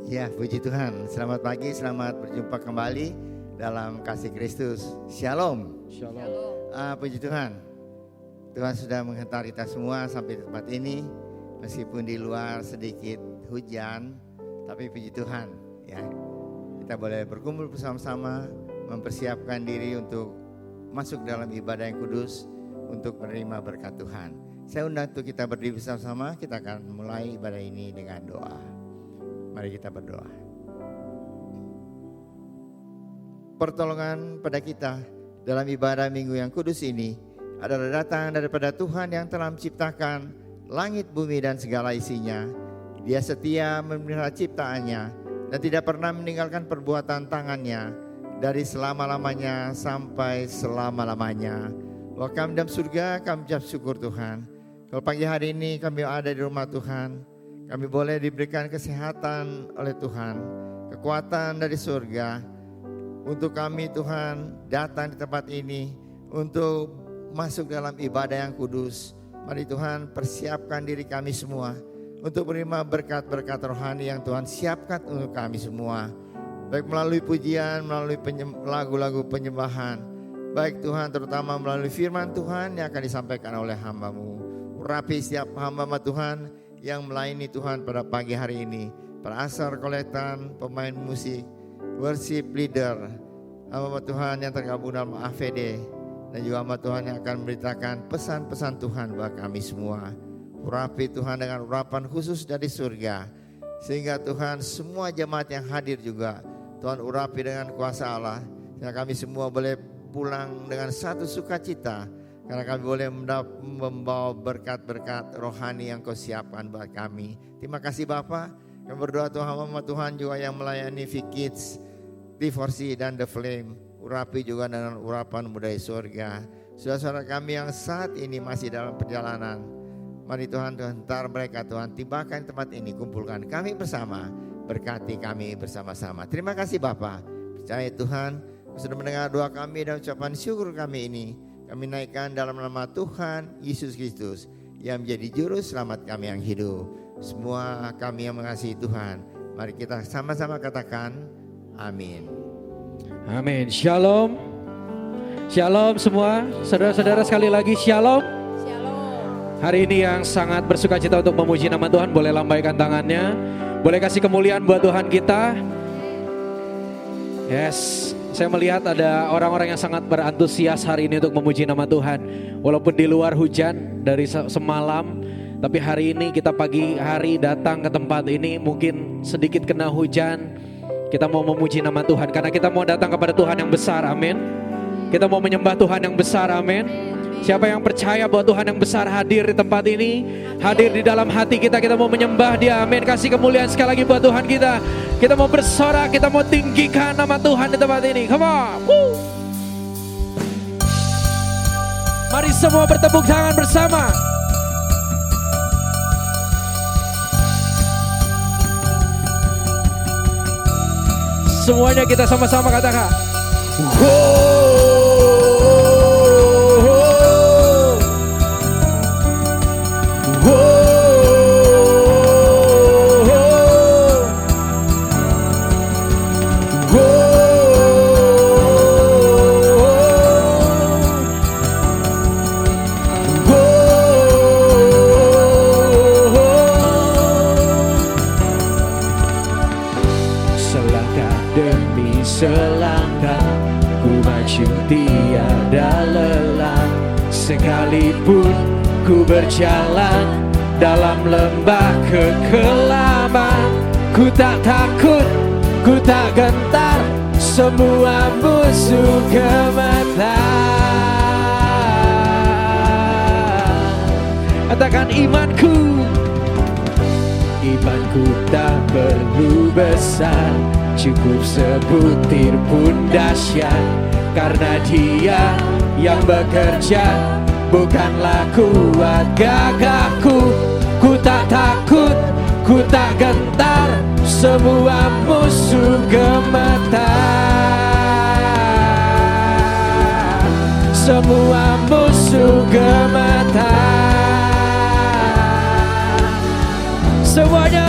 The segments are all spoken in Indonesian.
Ya, puji Tuhan. Selamat pagi, selamat berjumpa kembali dalam kasih Kristus. Shalom. Shalom. Puji Tuhan. Tuhan sudah menghantar kita semua sampai di tempat ini. Meskipun di luar sedikit hujan, tapi puji Tuhan, ya. Kita boleh berkumpul bersama-sama, mempersiapkan diri untuk masuk dalam ibadah yang kudus, untuk menerima berkat Tuhan. Saya undang untuk kita berdiri bersama-sama. Kita akan mulai ibadah ini dengan doa. Mari kita berdoa. Pertolongan pada kita dalam ibadah minggu yang kudus ini adalah datang daripada Tuhan yang telah menciptakan langit, bumi dan segala isinya. Dia setia memelihara ciptaannya dan tidak pernah meninggalkan perbuatan tangannya dari selama-lamanya sampai selama-lamanya. Bahwa kami dalam surga, kami ucap syukur Tuhan. Kalau pagi hari ini kami ada di rumah Tuhan, kami boleh diberikan kesehatan oleh Tuhan, kekuatan dari surga untuk kami Tuhan datang di tempat ini untuk masuk dalam ibadah yang kudus. Mari Tuhan persiapkan diri kami semua untuk menerima berkat-berkat rohani yang Tuhan siapkan untuk kami semua. Baik melalui pujian, melalui lagu-lagu penyembahan. Baik Tuhan terutama melalui firman Tuhan yang akan disampaikan oleh hamba-Mu. Urapi setiap hamba Tuhan yang melayani Tuhan pada pagi hari ini. Para asar kolektan, pemain musik, worship leader, hamba Tuhan yang tergabung dalam AVD, dan juga hamba Tuhan yang akan memberitakan pesan-pesan Tuhan buat kami semua. Urapi Tuhan dengan urapan khusus dari surga, sehingga Tuhan semua jemaat yang hadir juga Tuhan urapi dengan kuasa Allah, sehingga kami semua boleh pulang dengan satu sukacita, karena kami boleh membawa berkat-berkat rohani yang Kau siapkan buat kami. Terima kasih Bapa. Kami berdoa Tuhan, hamba Tuhan juga yang melayani V-Kids, T4C dan The Flame. Urapi juga dengan urapan budaya surga. Saudara-saudara kami yang saat ini masih dalam perjalanan, mari Tuhan hantar mereka Tuhan, tibakan tempat ini, kumpulkan kami bersama, berkati kami bersama-sama. Terima kasih Bapa. Percaya Tuhan, sudah mendengar doa kami dan ucapan syukur kami ini. Kami naikkan dalam nama Tuhan Yesus Kristus yang menjadi juru selamat kami yang hidup. Semua kami yang mengasihi Tuhan, mari kita sama-sama katakan amin. Amin. Shalom. Shalom semua. Saudara-saudara sekali lagi shalom. Shalom. Hari ini yang sangat bersuka cita untuk memuji nama Tuhan, boleh lambaikan tangannya. Boleh kasih kemuliaan buat Tuhan kita. Yes. Saya melihat ada orang-orang yang sangat berantusias hari ini untuk memuji nama Tuhan. Walaupun di luar hujan dari semalam, tapi hari ini kita pagi hari datang ke tempat ini mungkin sedikit kena hujan. Kita mau memuji nama Tuhan karena kita mau datang kepada Tuhan yang besar, amin. Kita mau menyembah Tuhan yang besar, amin. Siapa yang percaya bahwa Tuhan yang besar hadir di tempat ini, hadir di dalam hati kita, kita mau menyembah Dia, amin. Kasih kemuliaan sekali lagi buat Tuhan kita. Kita mau bersorak, kita mau tinggikan nama Tuhan di tempat ini. Come on. Woo. Mari semua bertepuk tangan bersama. Semuanya kita sama-sama katakan. Selangkah ku maju tiada lelah, sekalipun ku berjalan dalam lembah kekelaman. Ku tak takut, ku tak gentar, semua musuh gemetar. Katakan imanku, imanku tak perlu besar, cukup sebutir pun dahsyat, karena Dia yang bekerja bukanlah kuat gagahku. Ku tak takut, ku tak gentar, semua musuh gemetar. Semua musuh gemetar. Semuanya,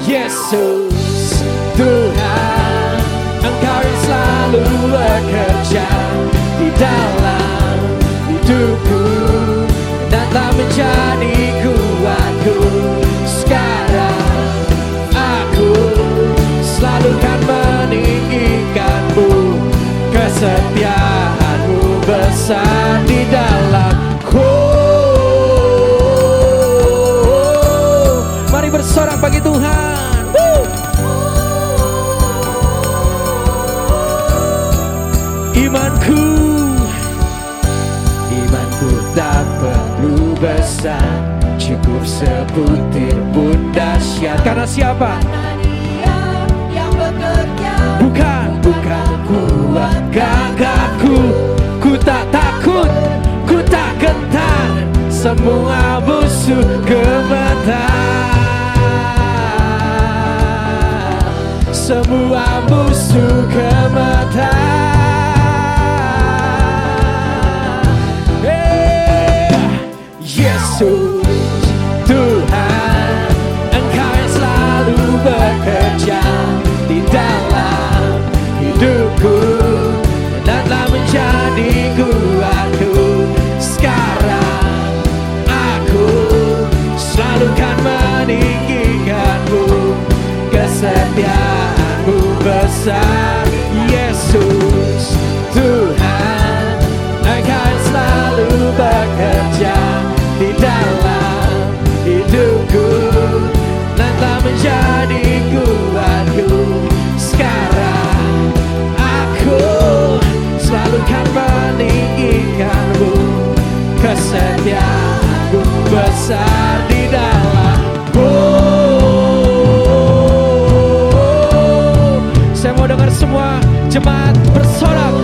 yes. Yesus Tuhan, Engkau yang selalu bekerja di dalam hidupku dan tak menjadi kuatku. Sekarang aku selalu kan meninggikanmu, kesetiaanmu besar di dalamku. Mari bersorak bagi Tuhan. Imanku tak perlu besar, cukup sebutir pun dahsyat. Karena siapa? Dia yang bekerja. Bukan kuat gagahku, ku tak takut, ku tak gentar, semua musuh gemetar, semua musuh gemetar. Yesus Tuhan, Engkau yang selalu bekerja di dalam hidupku dan tak menjadi kuatku. Sekarang aku selalu kan meninggikanmu, kesetiaanmu besar. Yesus Tuhan, Engkau yang selalu bekerja di dalam hidupku dan tak menjadi kuatku. Sekarang aku selalu kan meninggikanmu, kesetiaanmu besar di dalamku. Saya mau dengar semua jemaat bersorak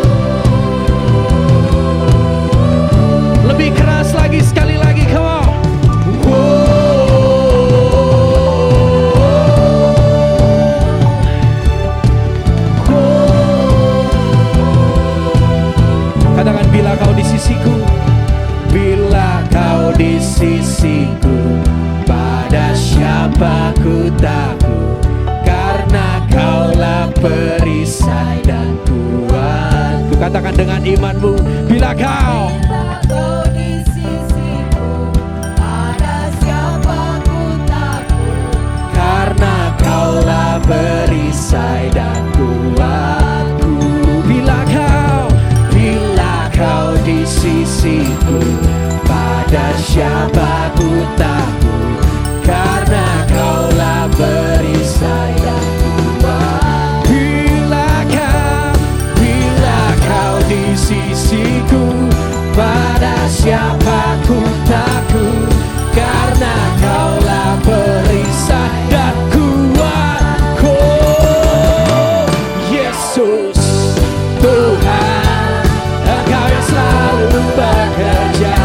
lebih keras lagi, sekali lagi, come on. Katakan, bila kau di sisiku, bila kau di sisiku, pada siapa ku takut, karena kaulah perisai dan kuatku. Katakan dengan imanmu, bila kau di sisiku, pada siapa ku takut, karena kaulah perisai dan kuatku. Bila kau di sisiku, pada siapa ku takut, karena kaulah perisai dan kuatku. Bila kau di sisiku, pada siapa ku takut, karena kaulah perisai dan kuatku. Yesus Tuhan, Engkau yang selalu bekerja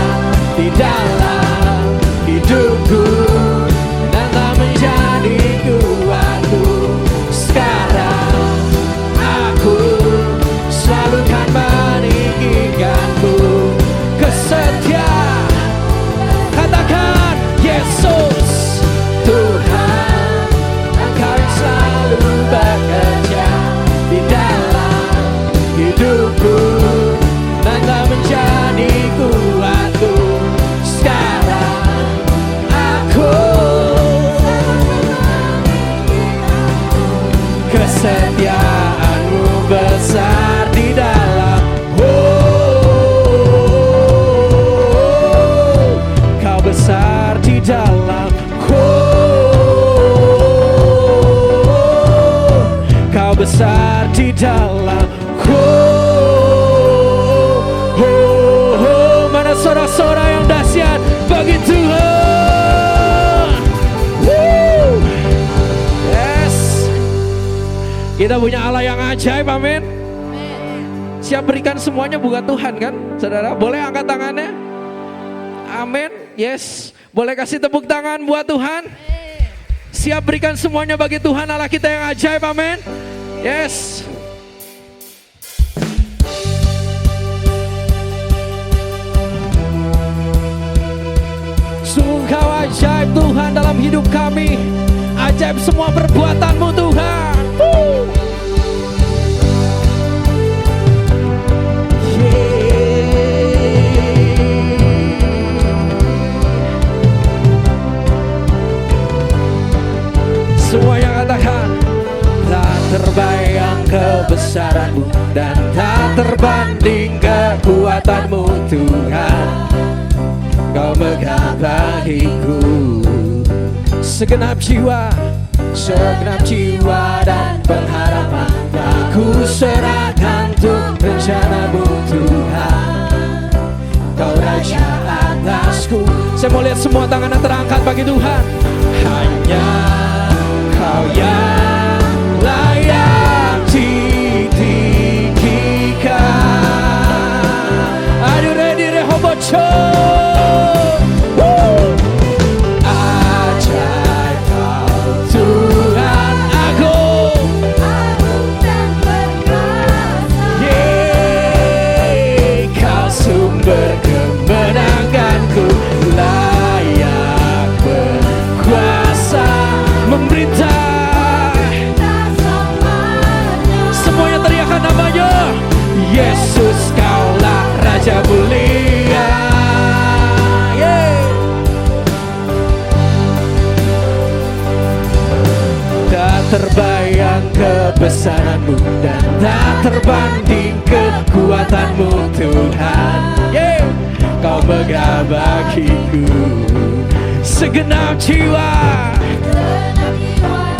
di dalam hidupku dan tak menjadi kuatku. Sekarang aku selalu kan meninggikanmu, kesetiaan. Katakan, Yesus Tuhan, Engkau yang selalu bekerja di dalam hidupku dan tak menjadi kuatku. Sekarang aku kesetiaanmu besar di dalam. Kau besar di dalam. Kau besar di dalamku. Mana sorak-sorak yang dahsyat bagi Tuhan. Yes, kita punya Allah yang ajaib, amin. Siap berikan semuanya buat Tuhan kan, saudara? Boleh angkat tangannya? Amin. Yes, boleh kasih tepuk tangan buat Tuhan. Siap berikan semuanya bagi Tuhan Allah kita yang ajaib, amin. Yes. Sungguh Kau ajaib Tuhan dalam hidup kami. Ajaib ajaib semua perbuatan-Mu Tuhan. Semuanya katakan, tak terbayang kebesaran-Mu dan tak terbanding kekuatan-Mu Tuhan. Kau megah bagiku. Segenap jiwa dan pengharapan aku serahkan untuk rencana-Mu Tuhan. Kau Raja atasku. Saya mau lihat semua tangannya terangkat bagi Tuhan. Hanya Kau yang layak ditinggikan. Are you ready, Rehoboth? Ajaib Kau Tuhan, agung dan perkasa. Yeay, Kau sumber kemenanganku, layak berkuasa memerintah. Semuanya teriakan namanya. Yesus Kaulah Raja mulia. Yeay. Tak terbayang kebesaran-Mu dan tak terbanding kekuatan-Mu Tuhan. Yeay. Kau megah bagiku. Segenap jiwa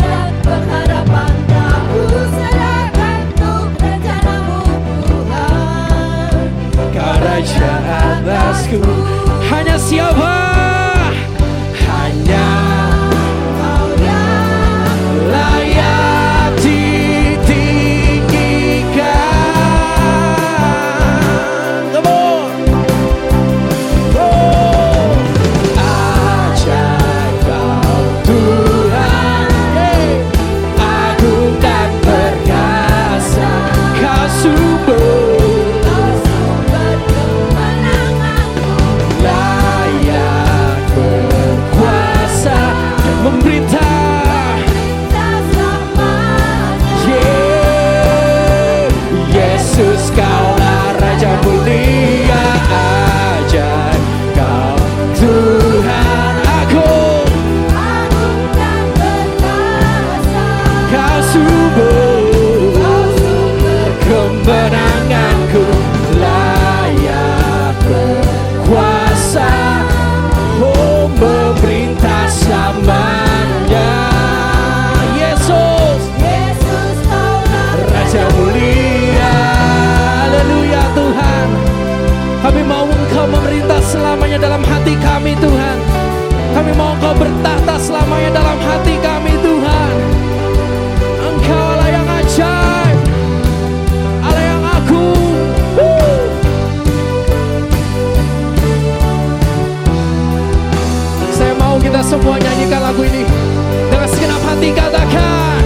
dan pengharapan aku serahkan untuk rencana-Mu Tuhan. Kau Raja atasku. Hanya siapa? Hanya Kau yang layak ditinggikan. Come on. Oh. Ajaib Kau Tuhan, agung dan perkasa. Kau sumber kemenanganku, layak berkuasa dan memerintah. Yeah. Yesus Kaulah Raja mulia. Ajaib Kau Tuhan, agung dan perkasa. Kau sumber kemenanganku, layak berkuasa, oh memerintah selamanya. Yesus Kaulah Raja mulia. Haleluya Tuhan. Kami mau Engkau memerintah selamanya dalam hati kami Tuhan. Kami mau Engkau bertahta selamanya dalam hati kami Tuhan. Engkau Allah yang ajaib, Allah yang agung. Saya mau kita semua nyanyikan lagu ini dengan segenap hati, katakan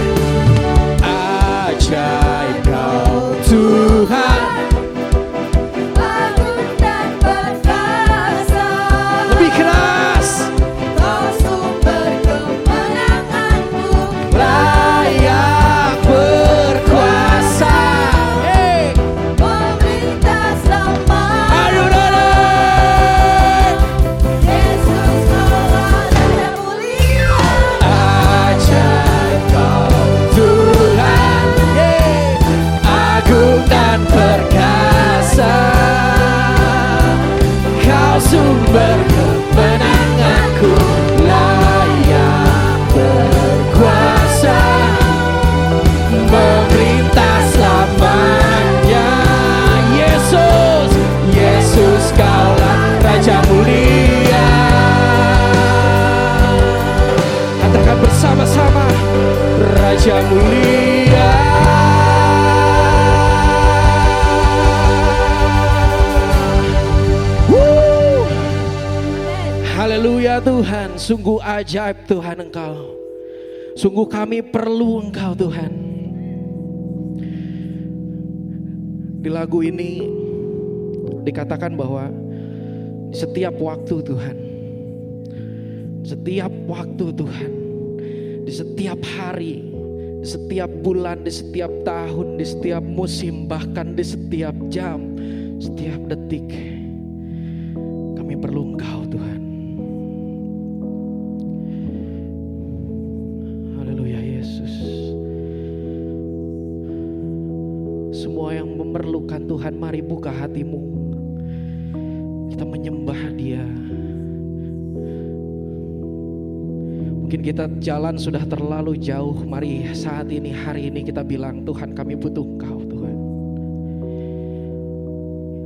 ajaib Kau Tuhan. agung dan perkasa. Lebih keras. Kau sumber kemenanganku, Layak berkuasa. Hey. memerintah selamanya. Aduh, ready. Yesus Kaulah Raja mulia. Ajaib Kau Tuhan, agung dan perkasa. Kau sumber kemenanganku, layak berkuasa, memerintah selamanya. Yesus, Yesus Kaulah Raja mulia. Katakan bersama-sama, Raja mulia. Woo. Haleluya Tuhan, sungguh ajaib Tuhan Engkau. Sungguh kami perlu Engkau Tuhan. Di lagu ini dikatakan bahwa setiap waktu Tuhan, setiap waktu Tuhan, di setiap hari, di setiap bulan, di setiap tahun, di setiap musim, bahkan di setiap jam, setiap detik. Kami perlu Engkau Tuhan. Haleluya Yesus. Semua yang memerlukan Tuhan, mari buka hatimu. Kita menyembah Dia. Mungkin kita jalan sudah terlalu jauh. Mari saat ini, hari ini kita bilang, Tuhan kami butuh Engkau Tuhan.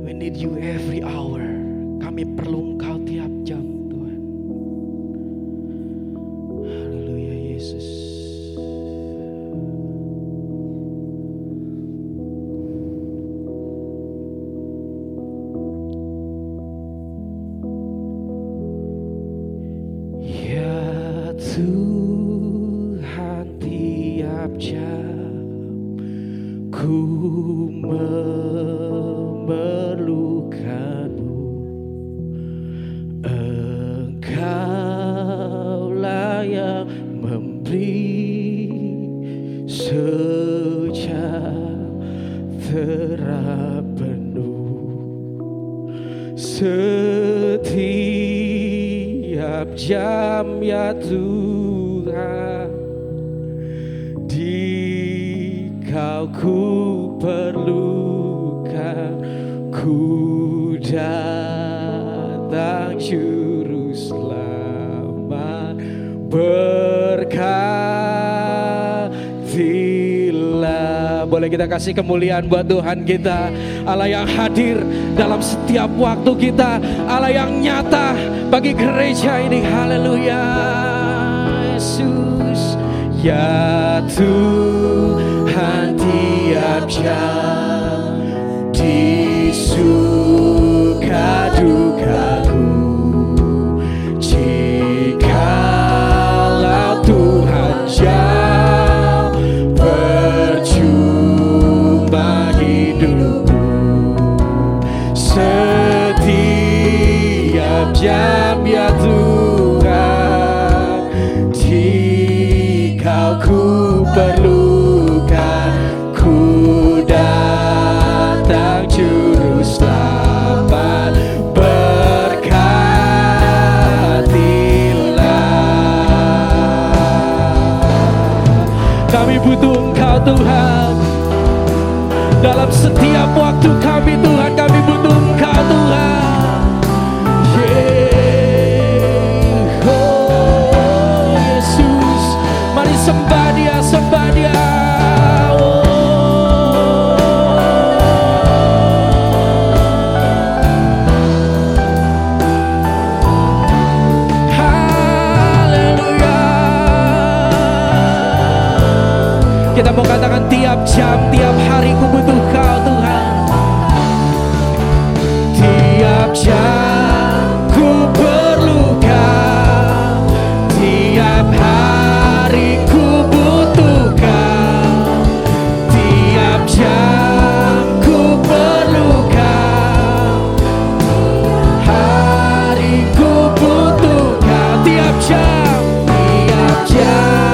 We need you every hour. Kami perlu Engkau tiap jam Tuhan. Haleluya Yesus. Ya Tuhan, tiap jam ku memerlukan-Mu. Engkaulah yang memberi sejahtera penuh. Setiap jam ya Tuhan, di Kau ku perlukan. Ku datang juru selamat, berkatilah. Boleh kita kasih kemuliaan buat Tuhan kita, Allah yang hadir dalam setiap waktu kita, Allah yang nyata bagi gereja ini. Haleluya Yesus. Ya Tuhan, tiap jam di suka dukaku, jikalau Tuhan jauh, percuma hidupku. Setiap jam ya Tuhan, di Kau ku perlukan. Ku datang juru selamat, berkatilah. Kami butuh Engkau Tuhan. Dalam setiap waktu kami Tuhan, kami butuh Engkau Tuhan. Oh Yesus, mari sembah Dia, sembah Dia. Kita mau katakan tiap jam, tiap hari ku butuh Kau Tuhan. Tiap jam ku perlukan, tiap hari ku butuh Kau. Tiap jam ku perlukan, hari ku butuh Kau. Tiap jam, tiap jam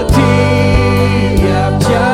Setiap jam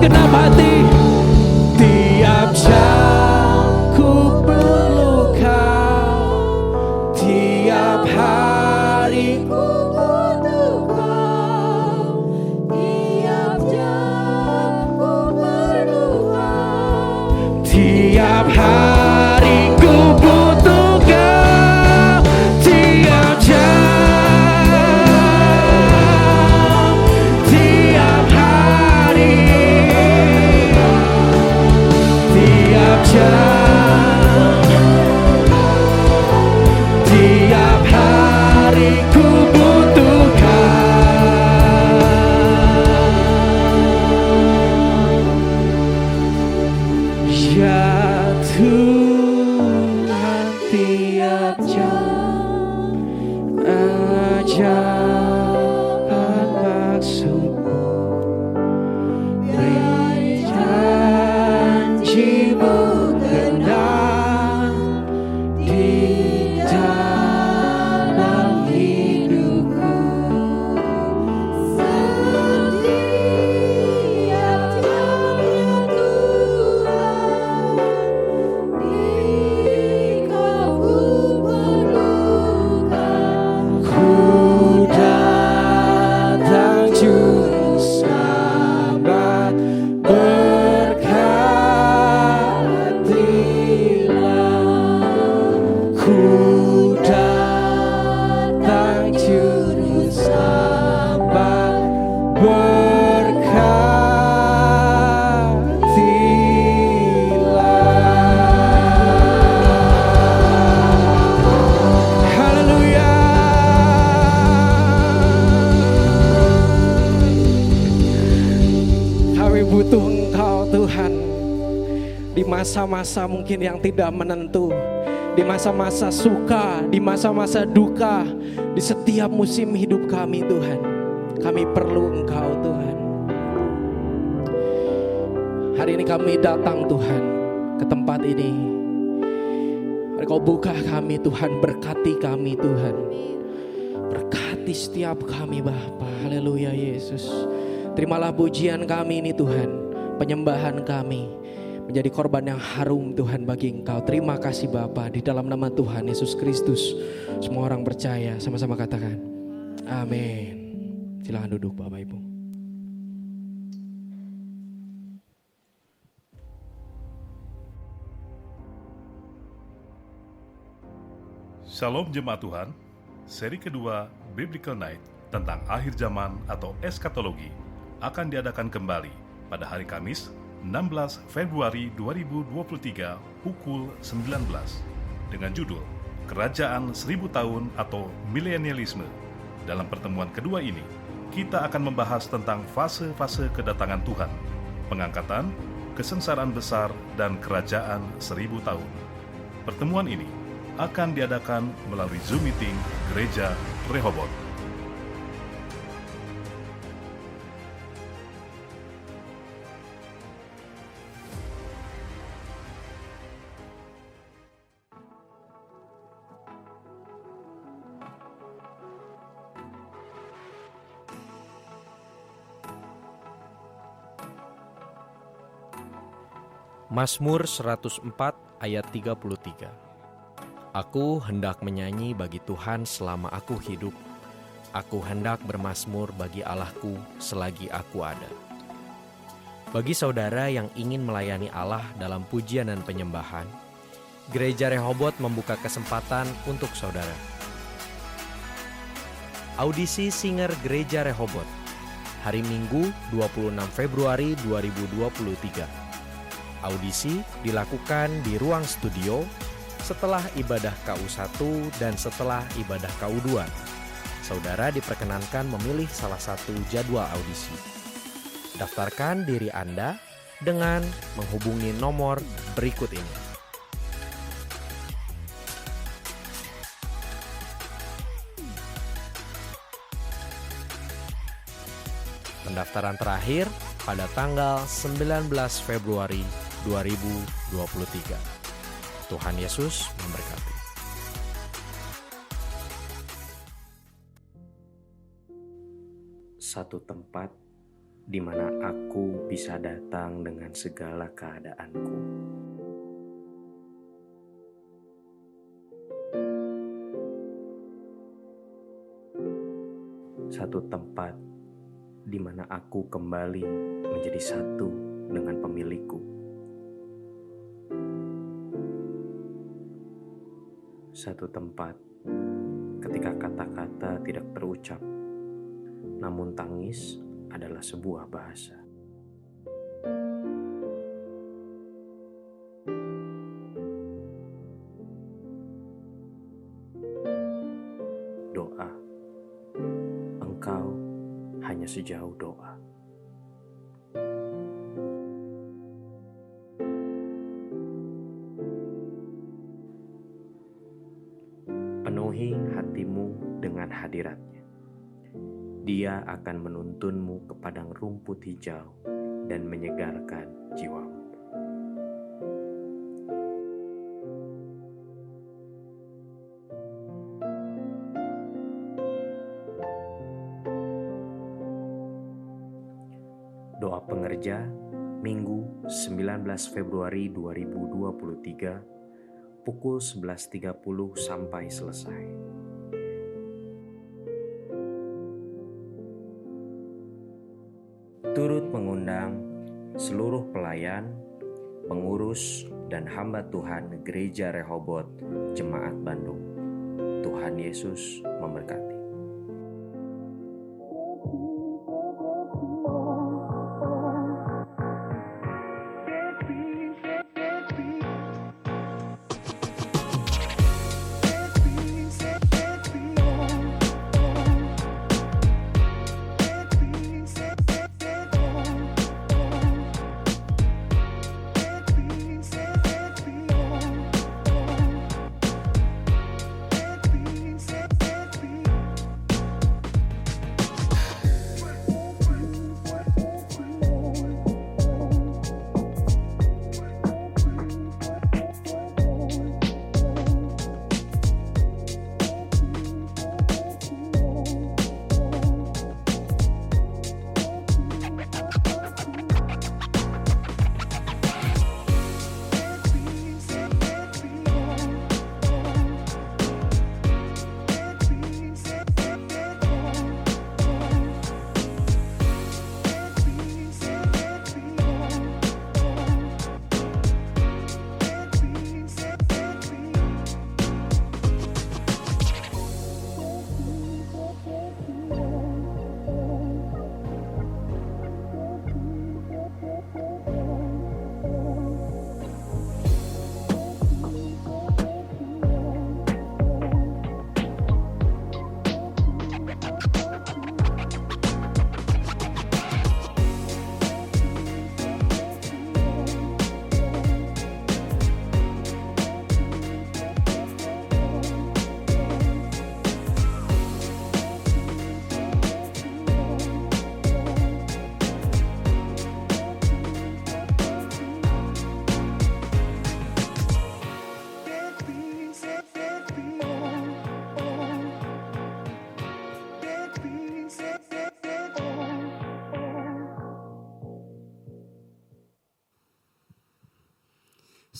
segenap hati. Tiap jam ku perlu kau, tiap hari Ku butuh kau, tiap jam ku perlu kau. tiap hari ku butuh kau, tiap jam, tiap hari, tiap jam, tiap hari ku butuh kau. Ya Tuhan, tiap jam ajarkan maksudmu, beri janjimu genap di dalam hidupku. Setiap jamnya Tuhan, di Kau ku perlukan. Ku datang juru selamat, berkatilah. Ku datang juru selamat, berkatilah. Haleluya. Kami butuh Engkau Tuhan, di masa-masa mungkin yang tidak menentu, di masa-masa suka, di masa-masa duka, di setiap musim hidup kami Tuhan. Kami perlu Engkau Tuhan. Hari ini kami datang Tuhan ke tempat ini. Kau buka kami Tuhan, berkati kami Tuhan. Berkati setiap kami Bapa. Haleluya Yesus. Terimalah pujian kami ini Tuhan, penyembahan kami menjadi korban yang harum Tuhan bagi Engkau. Terima kasih Bapa, di dalam nama Tuhan Yesus Kristus. Semua orang percaya, sama-sama katakan amin. Silakan duduk Bapak Ibu. Shalom Jemaat Tuhan, seri kedua Biblical Night tentang akhir zaman atau eskatologi akan diadakan kembali pada hari Kamis 16 Februari 2023 pukul 19 dengan judul Kerajaan 1000 Tahun atau Milenialisme. Dalam pertemuan kedua ini, kita akan membahas tentang fase-fase kedatangan Tuhan, pengangkatan, kesengsaraan besar, dan kerajaan 1000 tahun. Pertemuan ini akan diadakan melalui Zoom Meeting Gereja Rehoboth. Mazmur 104 ayat 33. Aku hendak menyanyi bagi Tuhan selama aku hidup. Aku hendak bermazmur bagi Allahku selagi aku ada. Bagi saudara yang ingin melayani Allah dalam pujian dan penyembahan, Gereja Rehoboth membuka kesempatan untuk saudara. Audisi Singer Gereja Rehoboth, hari Minggu 26 Februari 2023. Audisi dilakukan di ruang studio setelah ibadah KU1 dan setelah ibadah KU2. Saudara diperkenankan memilih salah satu jadwal audisi. Daftarkan diri Anda dengan menghubungi nomor berikut ini. Pendaftaran terakhir pada tanggal 19 Februari 2023. Tuhan Yesus memberkati. Satu tempat di mana aku bisa datang dengan segala keadaanku. Satu tempat di mana aku kembali menjadi satu dengan pemilikku. Satu tempat ketika kata-kata tidak terucap, namun tangis adalah sebuah bahasa. Doa, engkau hanya sejauh doa. Penuhi hatimu dengan hadiratnya. Dia akan menuntunmu ke padang rumput hijau dan menyegarkan jiwamu. Doa Pengerja, Minggu 19 Februari 2023, pukul 11.30 sampai selesai. Turut mengundang seluruh pelayan, pengurus, dan hamba Tuhan Gereja Rehobot Jemaat Bandung. Tuhan Yesus memberkati.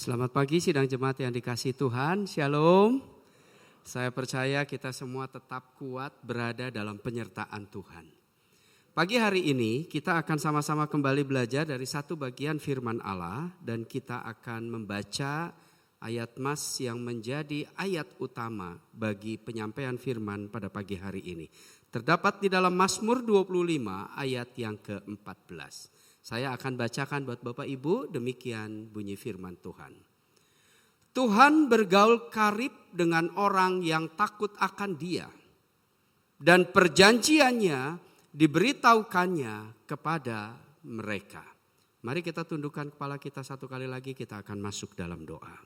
Selamat pagi sidang jemaat yang dikasihi Tuhan, Shalom. Saya percaya kita semua tetap kuat berada dalam penyertaan Tuhan. Pagi hari ini kita akan sama-sama kembali belajar dari satu bagian firman Allah dan kita akan membaca ayat mas yang menjadi ayat utama bagi penyampaian firman pada pagi hari ini. Terdapat di dalam Mazmur 25 ayat yang ke-14. Saya akan bacakan buat Bapak Ibu, demikian bunyi firman Tuhan. Tuhan bergaul karib dengan orang yang takut akan Dia, dan perjanjiannya diberitahukannya kepada mereka. Mari kita tundukkan kepala kita satu kali lagi, kita akan masuk dalam doa.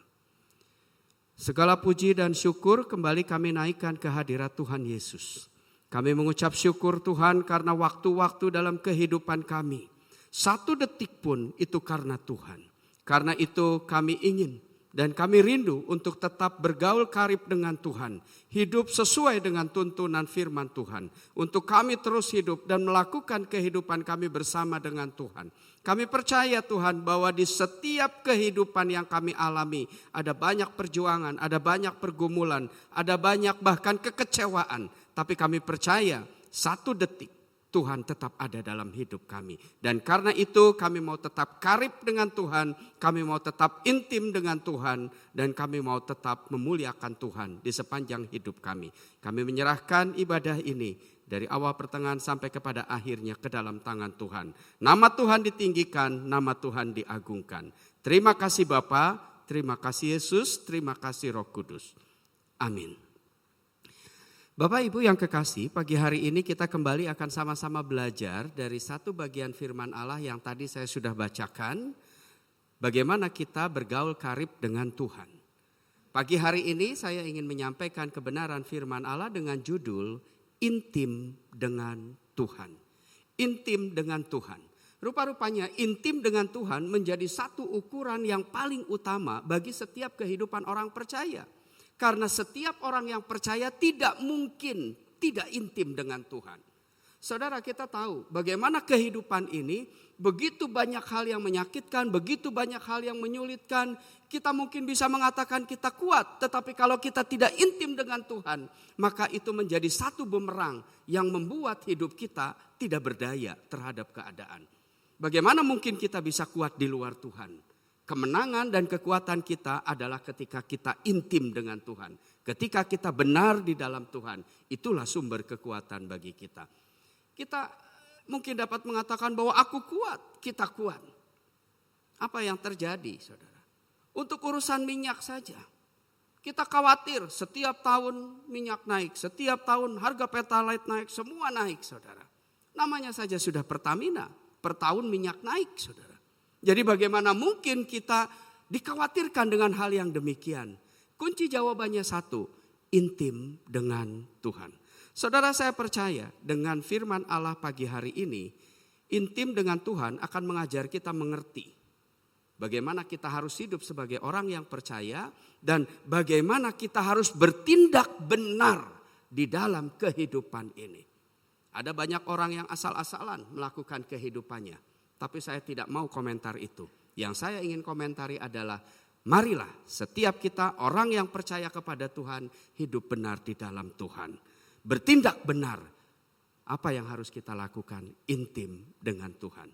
Segala puji dan syukur kembali kami naikkan ke hadirat Tuhan Yesus. Kami mengucap syukur Tuhan karena waktu-waktu dalam kehidupan kami. Satu detik pun itu karena Tuhan. Karena itu kami ingin Dan kami rindu untuk tetap bergaul karib dengan Tuhan. Hidup sesuai dengan tuntunan firman Tuhan. Untuk kami terus hidup dan melakukan kehidupan kami bersama dengan Tuhan. Kami percaya Tuhan bahwa di setiap kehidupan yang kami alami ada banyak perjuangan, ada banyak pergumulan, ada banyak bahkan kekecewaan. Tapi kami percaya satu detik Tuhan tetap ada dalam hidup kami. Dan karena itu kami mau tetap karib dengan Tuhan, kami mau tetap intim dengan Tuhan, dan kami mau tetap memuliakan Tuhan di sepanjang hidup kami. Kami menyerahkan ibadah ini dari awal pertengahan sampai kepada akhirnya ke dalam tangan Tuhan. Nama Tuhan ditinggikan, nama Tuhan diagungkan. Terima kasih Bapa, terima kasih Yesus, terima kasih Roh Kudus. Amin. Bapak Ibu yang kekasih, pagi hari ini kita kembali akan sama-sama belajar dari satu bagian firman Allah yang tadi saya sudah bacakan. Bagaimana kita bergaul karib dengan Tuhan. Pagi hari ini saya ingin menyampaikan kebenaran firman Allah dengan judul Intim dengan Tuhan. Intim dengan Tuhan. Rupa-rupanya intim dengan Tuhan menjadi satu ukuran yang paling utama bagi setiap kehidupan orang percaya. Karena setiap orang yang percaya tidak mungkin tidak intim dengan Tuhan. Saudara, kita tahu bagaimana kehidupan ini begitu banyak hal yang menyakitkan, begitu banyak hal yang menyulitkan. Kita mungkin bisa mengatakan kita kuat, tetapi kalau kita tidak intim dengan Tuhan, maka itu menjadi satu bumerang yang membuat hidup kita tidak berdaya terhadap keadaan. Bagaimana mungkin kita bisa kuat di luar Tuhan? Kemenangan dan kekuatan kita adalah ketika kita intim dengan Tuhan. Ketika kita benar di dalam Tuhan, itulah sumber kekuatan bagi kita. Kita mungkin dapat mengatakan bahwa aku kuat, kita kuat. Apa yang terjadi, saudara? Untuk urusan minyak saja. Kita khawatir setiap tahun minyak naik, setiap tahun harga Pertalite naik, semua naik, saudara. Namanya saja sudah Pertamina, per tahun minyak naik, saudara. Jadi bagaimana mungkin kita dikhawatirkan dengan hal yang demikian? Kunci jawabannya satu, intim dengan Tuhan. Saudara, saya percaya dengan firman Allah pagi hari ini, intim dengan Tuhan akan mengajar kita mengerti bagaimana kita harus hidup sebagai orang yang percaya dan bagaimana kita harus bertindak benar di dalam kehidupan ini. Ada banyak orang yang asal-asalan melakukan kehidupannya. Tapi saya tidak mau komentar itu. Yang saya ingin komentari adalah marilah setiap kita orang yang percaya kepada Tuhan hidup benar di dalam Tuhan. Bertindak benar. Apa yang harus kita lakukan? Intim dengan Tuhan.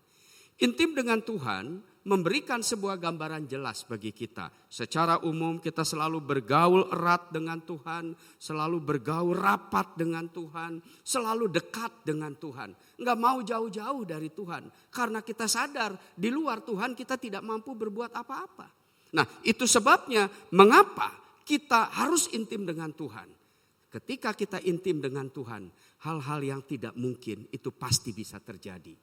Intim dengan Tuhan memberikan sebuah gambaran jelas bagi kita. Secara umum kita selalu bergaul erat dengan Tuhan, selalu bergaul rapat dengan Tuhan, selalu dekat dengan Tuhan. Enggak mau jauh-jauh dari Tuhan. Karena kita sadar di luar Tuhan kita tidak mampu berbuat apa-apa. Nah, itu sebabnya mengapa kita harus intim dengan Tuhan. Ketika kita intim dengan Tuhan, hal-hal yang tidak mungkin itu pasti bisa terjadi.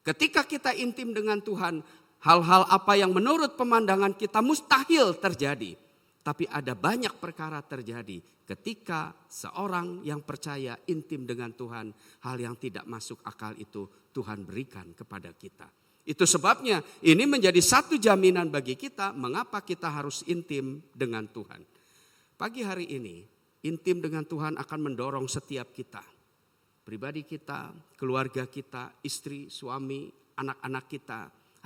Ketika kita intim dengan Tuhan, hal-hal apa yang menurut pemandangan kita mustahil terjadi. Tapi ada banyak perkara terjadi ketika seorang yang percaya intim dengan Tuhan, hal yang tidak masuk akal itu Tuhan berikan kepada kita. Itu sebabnya ini menjadi satu jaminan bagi kita mengapa kita harus intim dengan Tuhan. Pagi hari ini intim dengan Tuhan akan mendorong setiap kita. Pribadi kita, keluarga kita, istri, suami, anak-anak kita.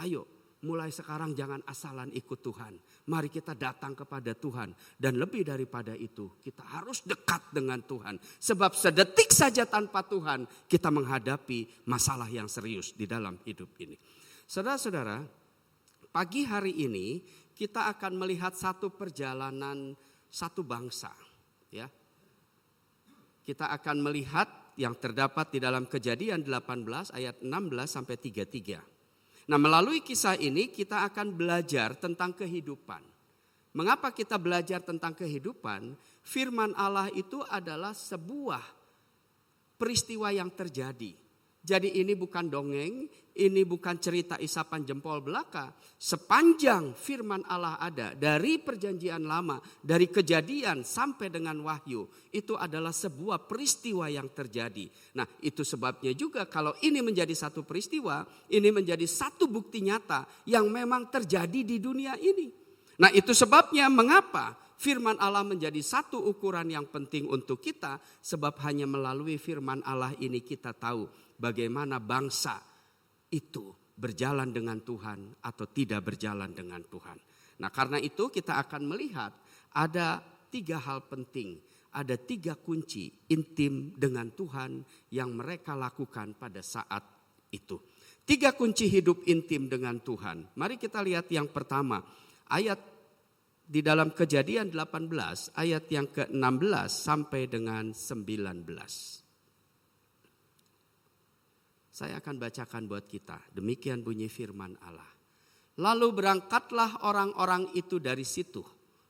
Ayo mulai sekarang jangan asalan ikut Tuhan. Mari kita datang kepada Tuhan. Dan lebih daripada itu kita harus dekat dengan Tuhan. Sebab sedetik saja tanpa Tuhan kita menghadapi masalah yang serius di dalam hidup ini. Saudara-saudara, pagi hari ini kita akan melihat satu perjalanan satu bangsa. Ya. Kita akan melihat yang terdapat di dalam Kejadian 18 ayat 16 sampai 33. Nah, melalui kisah ini kita akan belajar tentang kehidupan. Mengapa kita belajar tentang kehidupan? Firman Allah itu adalah sebuah peristiwa yang terjadi. Jadi ini bukan dongeng, ini bukan cerita isapan jempol belaka. Sepanjang firman Allah ada dari perjanjian lama, dari Kejadian sampai dengan Wahyu. Itu adalah sebuah peristiwa yang terjadi. Nah, itu sebabnya juga kalau ini menjadi satu peristiwa, ini menjadi satu bukti nyata yang memang terjadi di dunia ini. Nah, itu sebabnya mengapa firman Allah menjadi satu ukuran yang penting untuk kita, sebab hanya melalui firman Allah ini kita tahu bagaimana bangsa itu berjalan dengan Tuhan atau tidak berjalan dengan Tuhan. Nah, karena itu kita akan melihat ada 3 hal penting, ada 3 kunci intim dengan Tuhan yang mereka lakukan pada saat itu. 3 kunci hidup intim dengan Tuhan. Mari kita lihat yang pertama, ayat di dalam Kejadian 18, ayat yang ke-16 sampai dengan 19. Saya akan bacakan buat kita. Demikian bunyi firman Allah. Lalu berangkatlah orang-orang itu dari situ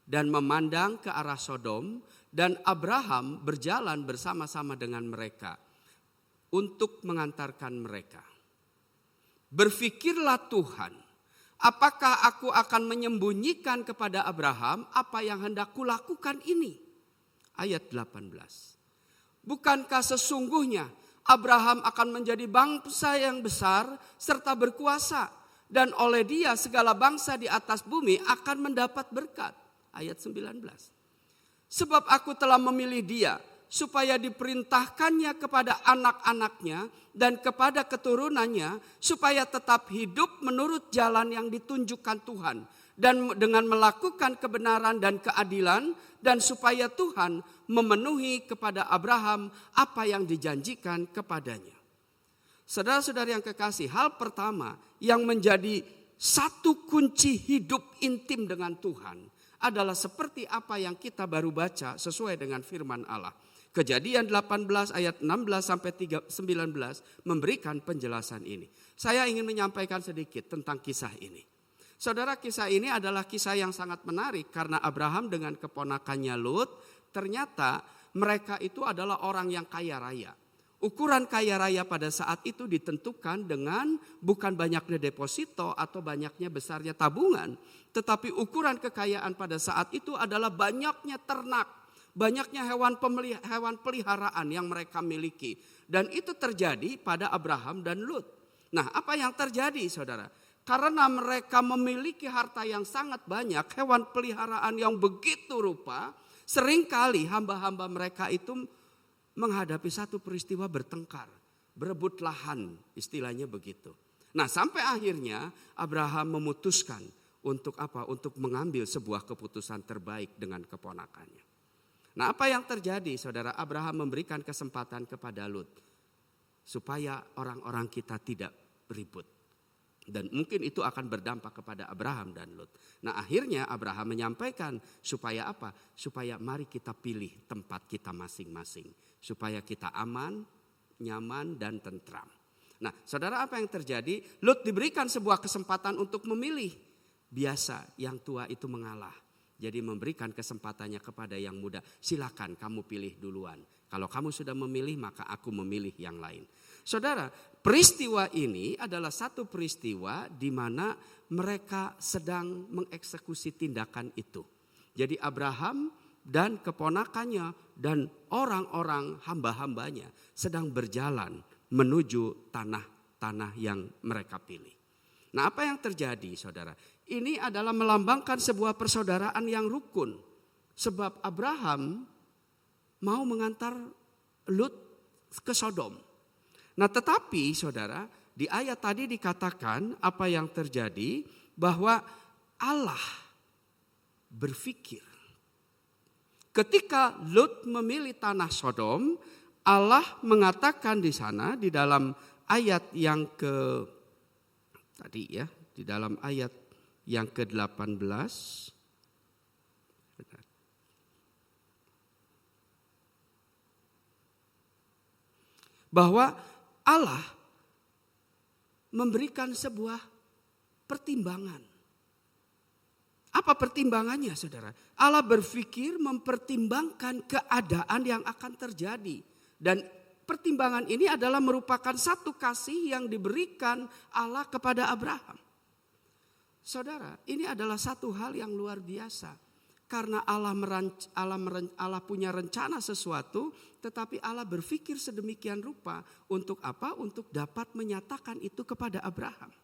dan memandang ke arah Sodom, dan Abraham berjalan bersama-sama dengan mereka untuk mengantarkan mereka. Berfikirlah Tuhan, apakah aku akan menyembunyikan kepada Abraham apa yang hendak kulakukan ini? Ayat 18. Bukankah sesungguhnya Abraham akan menjadi bangsa yang besar serta berkuasa, dan oleh dia segala bangsa di atas bumi akan mendapat berkat. Ayat 19. Sebab aku telah memilih dia supaya diperintahkannya kepada anak-anaknya dan kepada keturunannya, supaya tetap hidup menurut jalan yang ditunjukkan Tuhan, dan dengan melakukan kebenaran dan keadilan, dan supaya Tuhan memenuhi kepada Abraham apa yang dijanjikan kepadanya. Saudara-saudara yang kekasih, hal pertama yang menjadi satu kunci hidup intim dengan Tuhan adalah seperti apa yang kita baru baca sesuai dengan firman Allah. Kejadian 18 ayat 16 sampai 19 memberikan penjelasan ini. Saya ingin menyampaikan sedikit tentang kisah ini. Saudara, kisah ini adalah kisah yang sangat menarik karena Abraham dengan keponakannya Lot, ternyata mereka itu adalah orang yang kaya raya. Ukuran kaya raya pada saat itu ditentukan dengan bukan banyaknya deposito atau banyaknya besarnya tabungan, tetapi ukuran kekayaan pada saat itu adalah banyaknya ternak, banyaknya hewan peliharaan yang mereka miliki. Dan itu terjadi pada Abraham dan Lot. Nah, apa yang terjadi, saudara? Karena mereka memiliki harta yang sangat banyak, hewan peliharaan yang begitu rupa, seringkali hamba-hamba mereka itu menghadapi satu peristiwa bertengkar, berebut lahan, istilahnya begitu. Nah, sampai akhirnya Abraham memutuskan untuk apa? Untuk mengambil sebuah keputusan terbaik dengan keponakannya. Nah, apa yang terjadi, saudara? Abraham memberikan kesempatan kepada Lot supaya orang-orang kita tidak beribut. Dan mungkin itu akan berdampak kepada Abraham dan Lot. Nah, akhirnya Abraham menyampaikan supaya apa? Supaya mari kita pilih tempat kita masing-masing. Supaya kita aman, nyaman, dan tentram. Nah, saudara, apa yang terjadi? Lot diberikan sebuah kesempatan untuk memilih. Biasa yang tua itu mengalah. Jadi memberikan kesempatannya kepada yang muda. Silakan kamu pilih duluan. Kalau kamu sudah memilih, maka aku memilih yang lain. Saudara, peristiwa ini adalah satu peristiwa di mana mereka sedang mengeksekusi tindakan itu. Jadi Abraham dan keponakannya dan orang-orang hamba-hambanya sedang berjalan menuju tanah-tanah yang mereka pilih. Nah, apa yang terjadi, saudara? Ini adalah melambangkan sebuah persaudaraan yang rukun. Sebab Abraham mau mengantar Lot ke Sodom. Nah, tetapi saudara, di ayat tadi dikatakan apa yang terjadi, bahwa Allah berpikir. Ketika Lot memilih tanah Sodom, Allah mengatakan di sana di dalam ayat yang di dalam ayat yang ke-18 bahwa Allah memberikan sebuah pertimbangan. Apa pertimbangannya, saudara? Allah berpikir mempertimbangkan keadaan yang akan terjadi. Dan pertimbangan ini adalah merupakan satu kasih yang diberikan Allah kepada Abraham. Saudara, ini adalah satu hal yang luar biasa. Karena Allah punya rencana sesuatu, tetapi Allah berpikir sedemikian rupa untuk apa? Untuk dapat menyatakan itu kepada Abraham.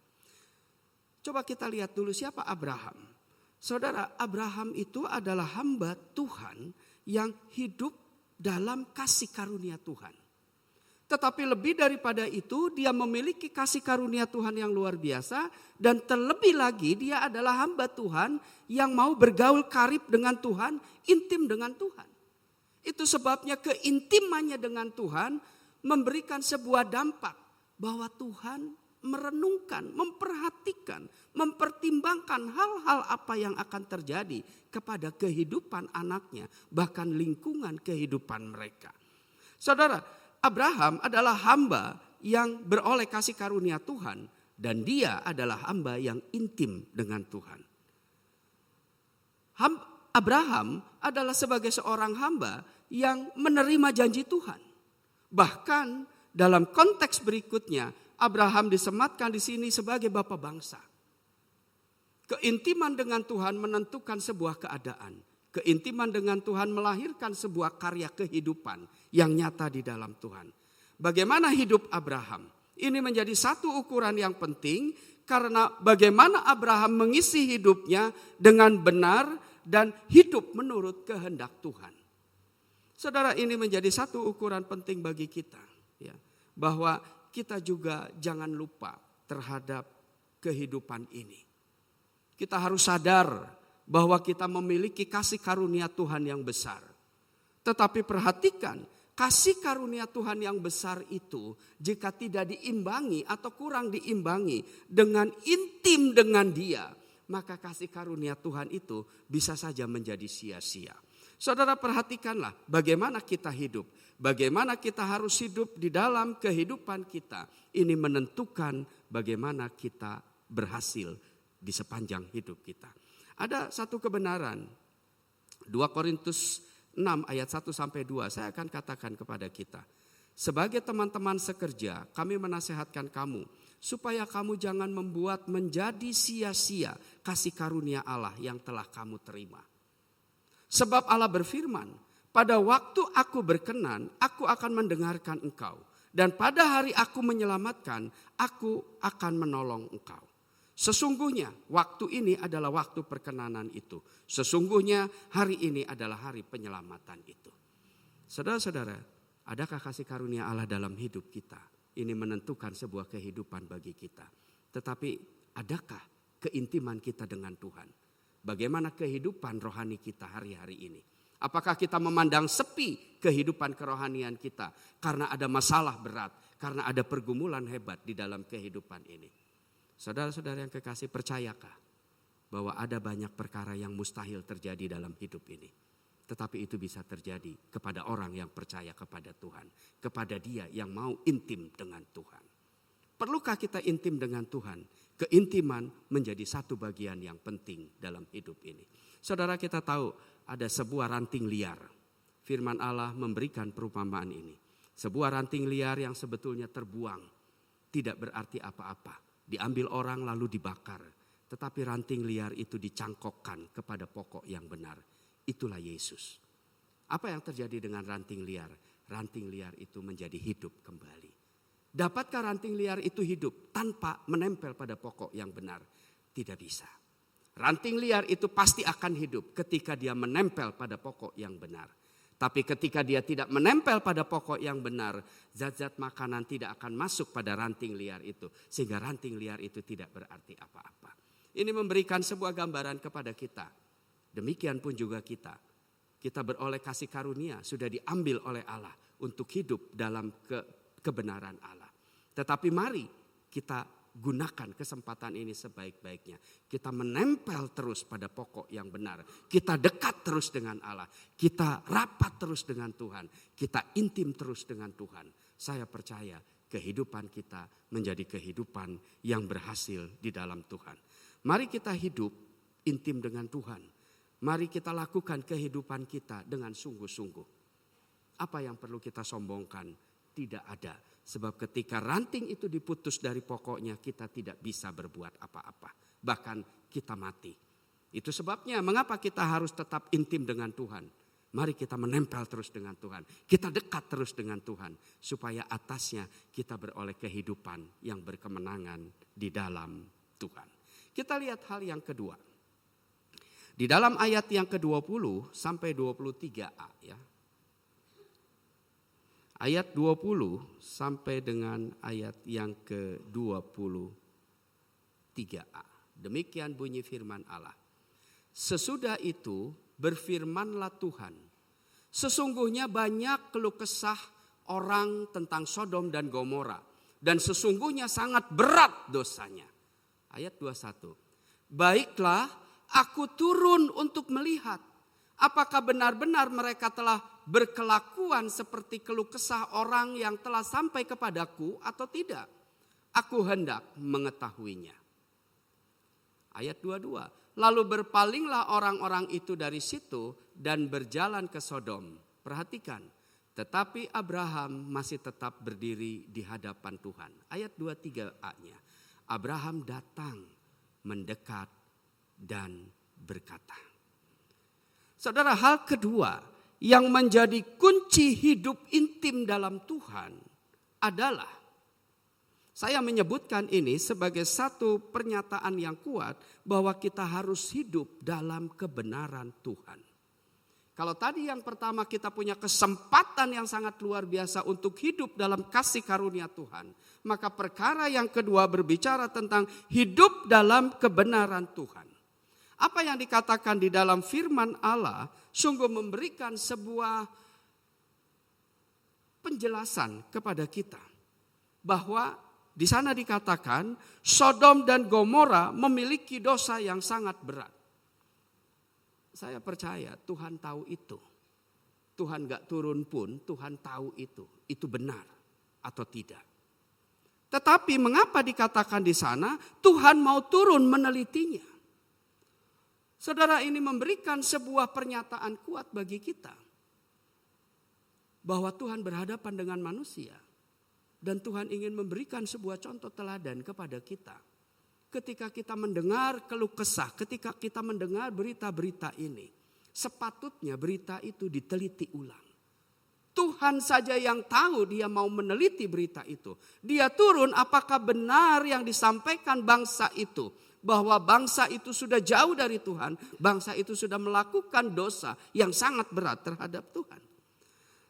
Coba kita lihat dulu siapa Abraham. Saudara, Abraham itu adalah hamba Tuhan yang hidup dalam kasih karunia Tuhan. Tetapi lebih daripada itu, dia memiliki kasih karunia Tuhan yang luar biasa. Dan terlebih lagi, dia adalah hamba Tuhan yang mau bergaul karib dengan Tuhan, intim dengan Tuhan. Itu sebabnya keintimannya dengan Tuhan memberikan sebuah dampak bahwa Tuhan merenungkan, memperhatikan, mempertimbangkan hal-hal apa yang akan terjadi kepada kehidupan anaknya, bahkan lingkungan kehidupan mereka. Saudara, Abraham adalah hamba yang beroleh kasih karunia Tuhan dan dia adalah hamba yang intim dengan Tuhan. Abraham adalah sebagai seorang hamba yang menerima janji Tuhan. Bahkan dalam konteks berikutnya, Abraham disematkan di sini sebagai bapa bangsa. Keintiman dengan Tuhan menentukan sebuah keadaan. Keintiman dengan Tuhan melahirkan sebuah karya kehidupan yang nyata di dalam Tuhan. Bagaimana hidup Abraham? Ini menjadi satu ukuran yang penting karena bagaimana Abraham mengisi hidupnya dengan benar dan hidup menurut kehendak Tuhan. Saudara, ini menjadi satu ukuran penting bagi kita, ya, bahwa kita juga jangan lupa terhadap kehidupan ini. Kita harus sadar bahwa kita memiliki kasih karunia Tuhan yang besar. Tetapi perhatikan, kasih karunia Tuhan yang besar itu jika tidak diimbangi atau kurang diimbangi dengan intim dengan Dia, maka kasih karunia Tuhan itu bisa saja menjadi sia-sia. Saudara, perhatikanlah bagaimana kita hidup. Bagaimana kita harus hidup di dalam kehidupan kita. Ini menentukan bagaimana kita berhasil di sepanjang hidup kita. Ada satu kebenaran, 2 Korintus 6 ayat 1-2, saya akan katakan kepada kita. Sebagai teman-teman sekerja, kami menasehatkan kamu, supaya kamu jangan membuat menjadi sia-sia kasih karunia Allah yang telah kamu terima. Sebab Allah berfirman, pada waktu aku berkenan, aku akan mendengarkan engkau. Dan pada hari aku menyelamatkan, aku akan menolong engkau. Sesungguhnya waktu ini adalah waktu perkenanan itu. Sesungguhnya hari ini adalah hari penyelamatan itu. Saudara-saudara, adakah kasih karunia Allah dalam hidup kita? Ini menentukan sebuah kehidupan bagi kita. Tetapi adakah keintiman kita dengan Tuhan? Bagaimana kehidupan rohani kita hari-hari ini? Apakah kita memandang sepi kehidupan kerohanian kita karena ada masalah berat, karena ada pergumulan hebat di dalam kehidupan ini? Saudara-saudara yang kekasih, percayakah bahwa ada banyak perkara yang mustahil terjadi dalam hidup ini? Tetapi itu bisa terjadi kepada orang yang percaya kepada Tuhan. Kepada dia yang mau intim dengan Tuhan. Perlukah kita intim dengan Tuhan? Keintiman menjadi satu bagian yang penting dalam hidup ini. Saudara, kita tahu ada sebuah ranting liar. Firman Allah memberikan perumpamaan ini. Sebuah ranting liar yang sebetulnya terbuang. Tidak berarti apa-apa. Diambil orang lalu dibakar. Tetapi ranting liar itu dicangkokkan kepada pokok yang benar. Itulah Yesus. Apa yang terjadi dengan ranting liar? Ranting liar itu menjadi hidup kembali. Dapatkah ranting liar itu hidup tanpa menempel pada pokok yang benar? Tidak bisa. Ranting liar itu pasti akan hidup ketika dia menempel pada pokok yang benar. Tapi ketika dia tidak menempel pada pokok yang benar, zat-zat makanan tidak akan masuk pada ranting liar itu. Sehingga ranting liar itu tidak berarti apa-apa. Ini memberikan sebuah gambaran kepada kita. Demikian pun juga kita. Kita beroleh kasih karunia, sudah diambil oleh Allah untuk hidup dalam kebenaran Allah. Tetapi mari kita gunakan kesempatan ini sebaik-baiknya. Kita menempel terus pada pokok yang benar. Kita dekat terus dengan Allah. Kita rapat terus dengan Tuhan. Kita intim terus dengan Tuhan. Saya percaya kehidupan kita menjadi kehidupan yang berhasil di dalam Tuhan. Mari kita hidup intim dengan Tuhan. Mari kita lakukan kehidupan kita dengan sungguh-sungguh. Apa yang perlu kita sombongkan? Tidak ada. Sebab ketika ranting itu diputus dari pokoknya, kita tidak bisa berbuat apa-apa. Bahkan kita mati. Itu sebabnya mengapa kita harus tetap intim dengan Tuhan. Mari kita menempel terus dengan Tuhan. Kita dekat terus dengan Tuhan. Supaya atasnya kita beroleh kehidupan yang berkemenangan di dalam Tuhan. Kita lihat hal yang kedua. Di dalam ayat yang ke-20 sampai 23a ya. Ayat 20 sampai dengan ayat yang ke-23a. Demikian bunyi firman Allah. Sesudah itu berfirmanlah Tuhan. Sesungguhnya banyak keluh kesah orang tentang Sodom dan Gomora. Dan sesungguhnya sangat berat dosanya. Ayat 21. Baiklah, aku turun untuk melihat apakah benar-benar mereka telah berkelakuan seperti keluh kesah orang yang telah sampai kepadaku atau tidak. Aku hendak mengetahuinya. Ayat 22. Lalu berpalinglah orang-orang itu dari situ dan berjalan ke Sodom. Perhatikan, tetapi Abraham masih tetap berdiri di hadapan Tuhan. Ayat 23a-nya. Abraham datang, mendekat dan berkata. Saudara, hal kedua yang menjadi kunci hidup intim dalam Tuhan adalah, saya menyebutkan ini sebagai satu pernyataan yang kuat bahwa kita harus hidup dalam kebenaran Tuhan. Kalau tadi yang pertama kita punya kesempatan yang sangat luar biasa untuk hidup dalam kasih karunia Tuhan, maka perkara yang kedua berbicara tentang hidup dalam kebenaran Tuhan. Apa yang dikatakan di dalam firman Allah sungguh memberikan sebuah penjelasan kepada kita. Bahwa di sana dikatakan Sodom dan Gomora memiliki dosa yang sangat berat. Saya percaya Tuhan tahu itu. Tuhan gak turun pun Tuhan tahu itu. Itu benar atau tidak. Tetapi mengapa dikatakan di sana Tuhan mau turun menelitinya? Saudara, ini memberikan sebuah pernyataan kuat bagi kita. Bahwa Tuhan berhadapan dengan manusia. Dan Tuhan ingin memberikan sebuah contoh teladan kepada kita. Ketika kita mendengar keluh kesah, ketika kita mendengar berita-berita ini. Sepatutnya berita itu diteliti ulang. Tuhan saja yang tahu dia mau meneliti berita itu. Dia turun apakah benar yang disampaikan bangsa itu. Bahwa bangsa itu sudah jauh dari Tuhan. Bangsa itu sudah melakukan dosa yang sangat berat terhadap Tuhan.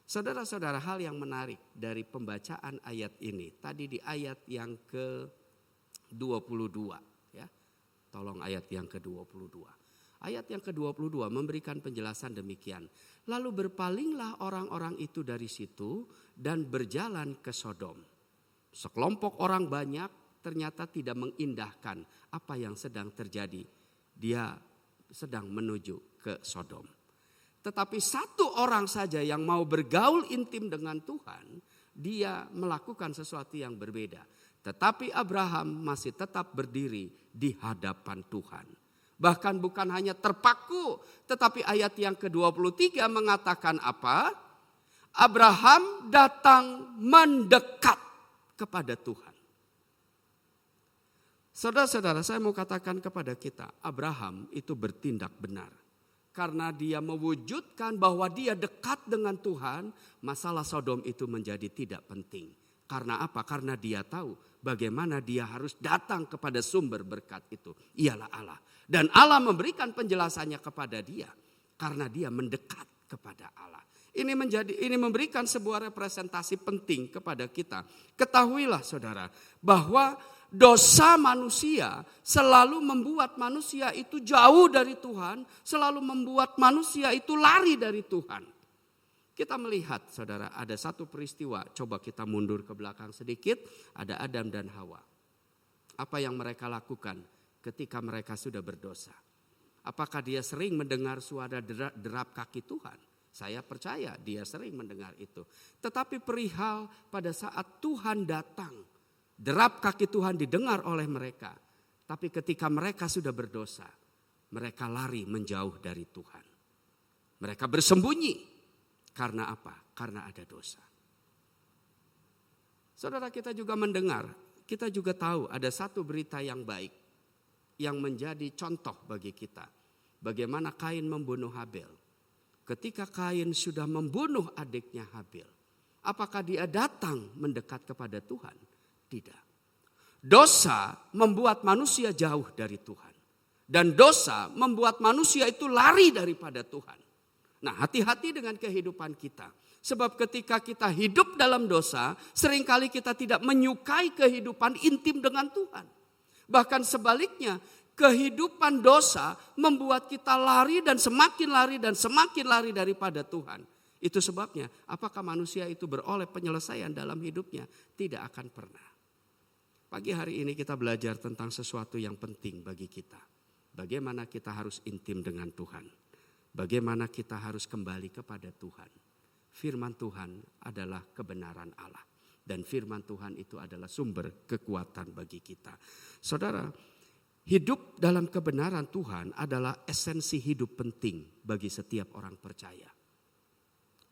Saudara-saudara, hal yang menarik dari pembacaan ayat ini. Tadi di ayat yang ke-22. Ya. Tolong ayat yang ke-22. Ayat yang ke-22 memberikan penjelasan demikian. Lalu berpalinglah orang-orang itu dari situ dan berjalan ke Sodom. Sekelompok orang banyak ternyata tidak mengindahkan apa yang sedang terjadi. Dia sedang menuju ke Sodom. Tetapi satu orang saja yang mau bergaul intim dengan Tuhan, dia melakukan sesuatu yang berbeda. Tetapi Abraham masih tetap berdiri di hadapan Tuhan. Bahkan bukan hanya terpaku, tetapi ayat yang ke-23 mengatakan apa? Abraham datang mendekat kepada Tuhan. Saudara-saudara, saya mau katakan kepada kita, Abraham itu bertindak benar. Karena dia mewujudkan bahwa dia dekat dengan Tuhan, masalah Sodom itu menjadi tidak penting. Karena apa? Karena dia tahu bagaimana dia harus datang kepada sumber berkat itu. Ialah Allah. Dan Allah memberikan penjelasannya kepada dia. Karena dia mendekat kepada Allah. Ini memberikan sebuah representasi penting kepada kita. Ketahuilah saudara, bahwa dosa manusia selalu membuat manusia itu jauh dari Tuhan, selalu membuat manusia itu lari dari Tuhan. Kita melihat saudara, ada satu peristiwa, coba kita mundur ke belakang sedikit, ada Adam dan Hawa. Apa yang mereka lakukan ketika mereka sudah berdosa? Apakah dia sering mendengar suara derap kaki Tuhan? Saya percaya dia sering mendengar itu. Tetapi perihal pada saat Tuhan datang, derap kaki Tuhan didengar oleh mereka. Tapi ketika mereka sudah berdosa, mereka lari menjauh dari Tuhan. Mereka bersembunyi. Karena apa? Karena ada dosa. Saudara, kita juga mendengar, kita juga tahu ada satu berita yang baik. Yang menjadi contoh bagi kita. Bagaimana Kain membunuh Habel. Ketika Kain sudah membunuh adiknya Habel. Apakah dia datang mendekat kepada Tuhan? Tidak. Dosa membuat manusia jauh dari Tuhan. Dan dosa membuat manusia itu lari daripada Tuhan. Nah, hati-hati dengan kehidupan kita. Sebab ketika kita hidup dalam dosa, seringkali kita tidak menyukai kehidupan intim dengan Tuhan. Bahkan sebaliknya, kehidupan dosa membuat kita lari dan semakin lari daripada Tuhan. Itu sebabnya, apakah manusia itu beroleh penyelesaian dalam hidupnya? Tidak akan pernah. Pagi hari ini kita belajar tentang sesuatu yang penting bagi kita. Bagaimana kita harus intim dengan Tuhan. Bagaimana kita harus kembali kepada Tuhan. Firman Tuhan adalah kebenaran Allah. Dan firman Tuhan itu adalah sumber kekuatan bagi kita. Saudara, hidup dalam kebenaran Tuhan adalah esensi hidup penting bagi setiap orang percaya.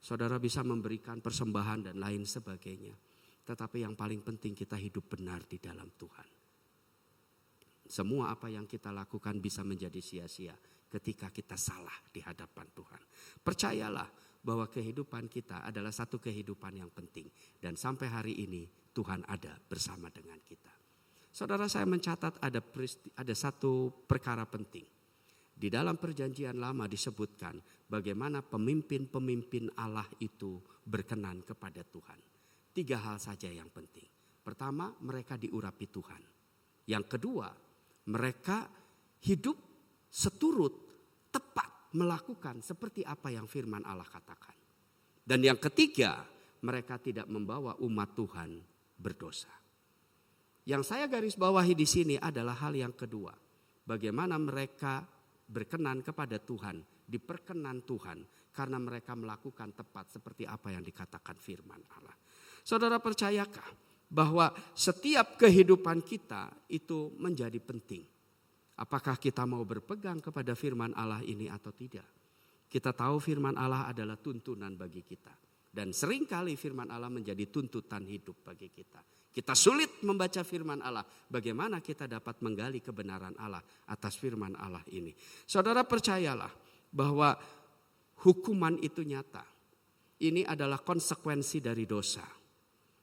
Saudara bisa memberikan persembahan dan lain sebagainya. Tetapi yang paling penting kita hidup benar di dalam Tuhan. Semua apa yang kita lakukan bisa menjadi sia-sia ketika kita salah di hadapan Tuhan. Percayalah bahwa kehidupan kita adalah satu kehidupan yang penting. Dan sampai hari ini Tuhan ada bersama dengan kita. Saudara, saya mencatat ada satu perkara penting. Di dalam perjanjian lama disebutkan bagaimana pemimpin-pemimpin Allah itu berkenan kepada Tuhan. 3 hal saja yang penting. Pertama, mereka diurapi Tuhan. Yang kedua, mereka hidup seturut tepat melakukan seperti apa yang firman Allah katakan. Dan yang ketiga, mereka tidak membawa umat Tuhan berdosa. Yang saya garis bawahi di sini adalah hal yang kedua. Bagaimana mereka berkenan kepada Tuhan, diperkenan Tuhan karena mereka melakukan tepat seperti apa yang dikatakan firman Allah. Saudara, percayakah bahwa setiap kehidupan kita itu menjadi penting? Apakah kita mau berpegang kepada firman Allah ini atau tidak? Kita tahu firman Allah adalah tuntunan bagi kita. Dan seringkali firman Allah menjadi tuntutan hidup bagi kita. Kita sulit membaca firman Allah. Bagaimana kita dapat menggali kebenaran Allah atas firman Allah ini? Saudara, percayalah bahwa hukuman itu nyata. Ini adalah konsekuensi dari dosa.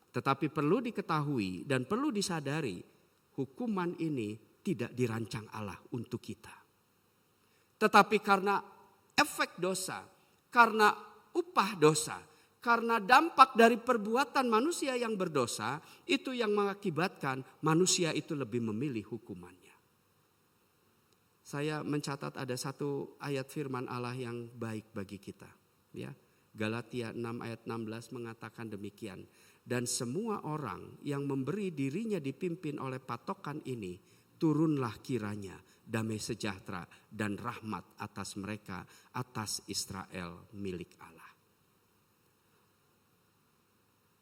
Tetapi perlu diketahui dan perlu disadari, hukuman ini tidak dirancang Allah untuk kita. Tetapi karena efek dosa, karena upah dosa, karena dampak dari perbuatan manusia yang berdosa, itu yang mengakibatkan manusia itu lebih memilih hukumannya. Saya mencatat ada satu ayat firman Allah yang baik bagi kita. Ya, Galatia 6 ayat 16 mengatakan demikian. Dan semua orang yang memberi dirinya dipimpin oleh patokan ini, turunlah kiranya damai sejahtera dan rahmat atas mereka, atas Israel milik Allah.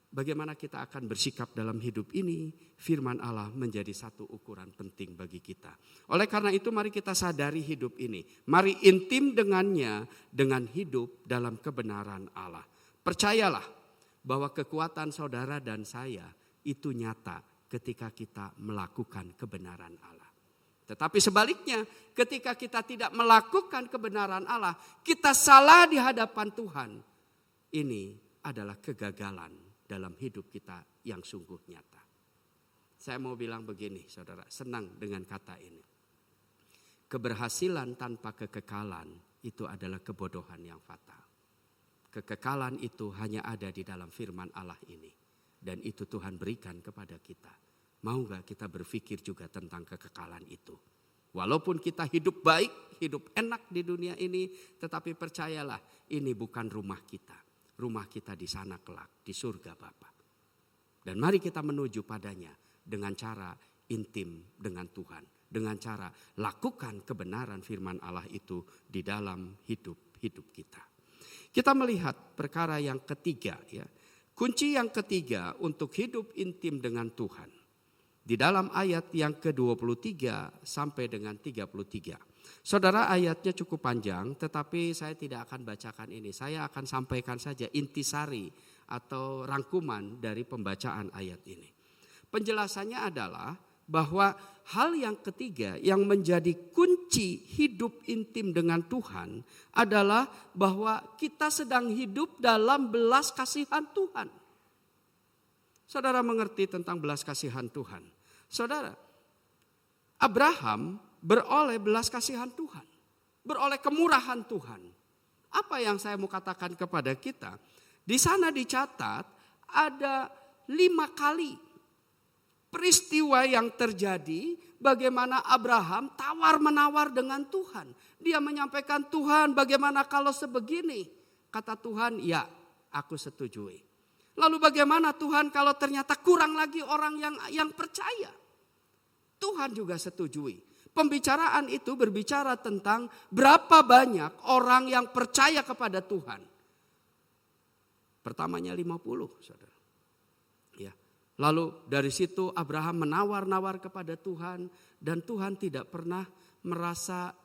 Bagaimana kita akan bersikap dalam hidup ini, firman Allah menjadi satu ukuran penting bagi kita. Oleh karena itu mari kita sadari hidup ini. Mari intim dengannya dengan hidup dalam kebenaran Allah. Percayalah bahwa kekuatan saudara dan saya itu nyata ketika kita melakukan kebenaran Allah. Tetapi sebaliknya, ketika kita tidak melakukan kebenaran Allah, kita salah di hadapan Tuhan. Ini adalah kegagalan dalam hidup kita yang sungguh nyata. Saya mau bilang begini, saudara, senang dengan kata ini. Keberhasilan tanpa kekekalan itu adalah kebodohan yang fatal. Kekekalan itu hanya ada di dalam firman Allah ini. Dan itu Tuhan berikan kepada kita. Mau gak kita berpikir juga tentang kekekalan itu? Walaupun kita hidup baik, hidup enak di dunia ini, tetapi percayalah ini bukan rumah kita. Rumah kita di sana kelak, di surga Bapa. Dan mari kita menuju padanya dengan cara intim dengan Tuhan. Dengan cara lakukan kebenaran firman Allah itu di dalam hidup kita. Kita melihat perkara yang ketiga, ya. Kunci yang ketiga untuk hidup intim dengan Tuhan. Di dalam ayat yang ke-23 sampai dengan 33. Saudara, ayatnya cukup panjang, tetapi saya tidak akan bacakan ini. Saya akan sampaikan saja intisari atau rangkuman dari pembacaan ayat ini. Penjelasannya adalah bahwa hal yang ketiga yang menjadi kunci hidup intim dengan Tuhan adalah bahwa kita sedang hidup dalam belas kasihan Tuhan. Saudara mengerti tentang belas kasihan Tuhan. Saudara, Abraham beroleh belas kasihan Tuhan, beroleh kemurahan Tuhan. Apa yang saya mau katakan kepada kita? Di sana dicatat ada 5 kali peristiwa yang terjadi bagaimana Abraham tawar-menawar dengan Tuhan. Dia menyampaikan, Tuhan bagaimana kalau sebegini? Kata Tuhan, ya aku setujui. Lalu bagaimana Tuhan kalau ternyata kurang lagi orang yang percaya? Tuhan juga setujui. Pembicaraan itu berbicara tentang berapa banyak orang yang percaya kepada Tuhan. Pertamanya 50, saudara. Ya. Lalu dari situ Abraham menawar-nawar kepada Tuhan. Dan Tuhan tidak pernah merasa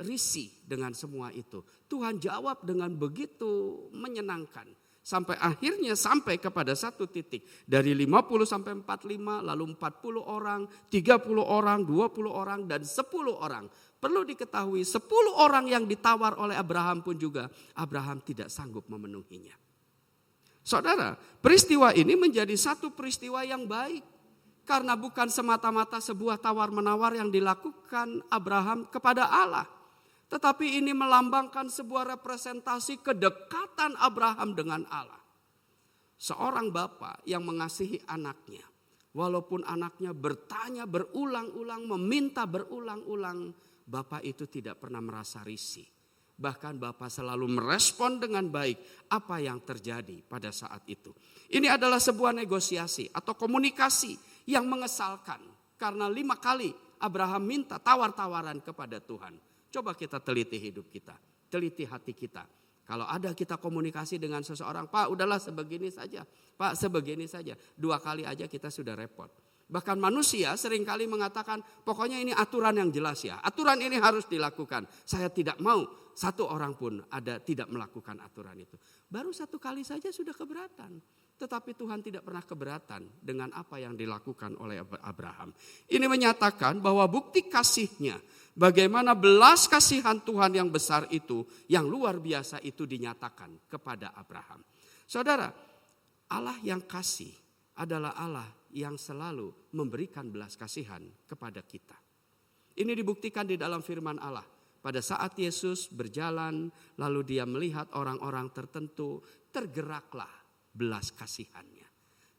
risih dengan semua itu. Tuhan jawab dengan begitu menyenangkan. Sampai akhirnya sampai kepada satu titik. Dari 50 sampai 45, lalu 40 orang, 30 orang, 20 orang, dan 10 orang. Perlu diketahui 10 orang yang ditawar oleh Abraham pun juga Abraham tidak sanggup memenuhinya. Saudara, peristiwa ini menjadi satu peristiwa yang baik. Karena bukan semata-mata sebuah tawar-menawar yang dilakukan Abraham kepada Allah. Tetapi ini melambangkan sebuah representasi kedekatan Abraham dengan Allah. Seorang bapak yang mengasihi anaknya. Walaupun anaknya bertanya berulang-ulang, meminta berulang-ulang. Bapak itu tidak pernah merasa risih. Bahkan bapak selalu merespon dengan baik apa yang terjadi pada saat itu. Ini adalah sebuah negosiasi atau komunikasi yang mengesalkan. Karena 5 kali Abraham minta tawar-tawaran kepada Tuhan. Coba kita teliti hidup kita, teliti hati kita. Kalau ada kita komunikasi dengan seseorang, Pak udahlah sebegini saja, Pak sebegini saja. 2 kali aja kita sudah repot. Bahkan manusia seringkali mengatakan, pokoknya ini aturan yang jelas ya. Aturan ini harus dilakukan. Saya tidak mau satu orang pun ada tidak melakukan aturan itu. Baru 1 kali saja sudah keberatan. Tetapi Tuhan tidak pernah keberatan dengan apa yang dilakukan oleh Abraham. Ini menyatakan bahwa bukti kasihnya, bagaimana belas kasihan Tuhan yang besar itu, yang luar biasa itu dinyatakan kepada Abraham. Saudara, Allah yang kasih adalah Allah yang selalu memberikan belas kasihan kepada kita. Ini dibuktikan di dalam firman Allah. Pada saat Yesus berjalan, lalu dia melihat orang-orang tertentu, tergeraklah belas kasihannya.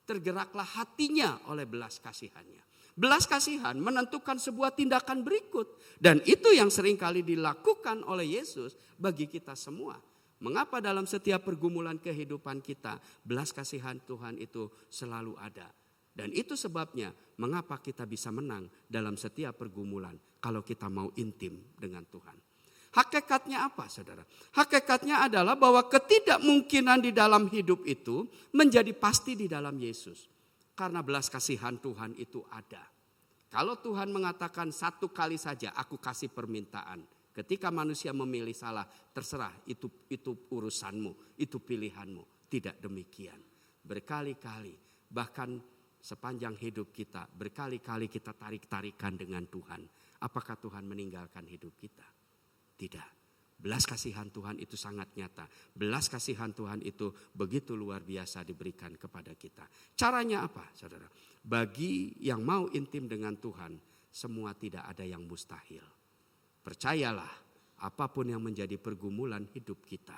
Tergeraklah hatinya oleh belas kasihannya. Belas kasihan menentukan sebuah tindakan berikut. Dan itu yang seringkali dilakukan oleh Yesus bagi kita semua. Mengapa dalam setiap pergumulan kehidupan kita belas kasihan Tuhan itu selalu ada. Dan itu sebabnya mengapa kita bisa menang dalam setiap pergumulan kalau kita mau intim dengan Tuhan. Hakikatnya apa saudara? Hakikatnya adalah bahwa ketidakmungkinan di dalam hidup itu menjadi pasti di dalam Yesus. Karena belas kasihan Tuhan itu ada. Kalau Tuhan mengatakan 1 kali saja aku kasih permintaan. Ketika manusia memilih salah, terserah itu urusanmu, itu pilihanmu. Tidak demikian. Berkali-kali, bahkan sepanjang hidup kita, berkali-kali kita tarik-tarikan dengan Tuhan. Apakah Tuhan meninggalkan hidup kita? Tidak. Belas kasihan Tuhan itu sangat nyata. Belas kasihan Tuhan itu begitu luar biasa diberikan kepada kita. Caranya apa, saudara? Bagi yang mau intim dengan Tuhan, semua tidak ada yang mustahil. Percayalah, apapun yang menjadi pergumulan hidup kita,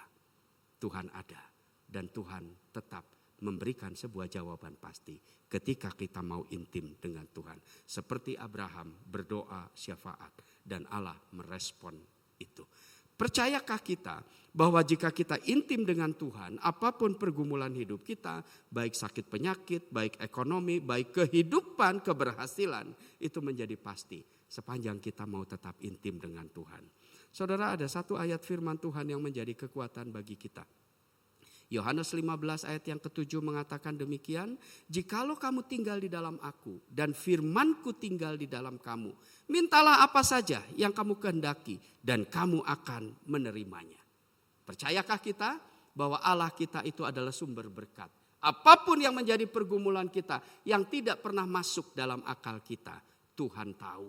Tuhan ada. Dan Tuhan tetap memberikan sebuah jawaban pasti ketika kita mau intim dengan Tuhan. Seperti Abraham berdoa syafaat dan Allah merespon itu. Percayakah kita bahwa jika kita intim dengan Tuhan, apapun pergumulan hidup kita, baik sakit penyakit, baik ekonomi, baik kehidupan, keberhasilan, itu menjadi pasti sepanjang kita mau tetap intim dengan Tuhan. Saudara, ada satu ayat firman Tuhan yang menjadi kekuatan bagi kita. Yohanes 15 ayat yang ke-7 mengatakan demikian, jikalau kamu tinggal di dalam aku dan firmanku tinggal di dalam kamu, mintalah apa saja yang kamu kehendaki dan kamu akan menerimanya. Percayakah kita bahwa Allah kita itu adalah sumber berkat? Apapun yang menjadi pergumulan kita yang tidak pernah masuk dalam akal kita, Tuhan tahu.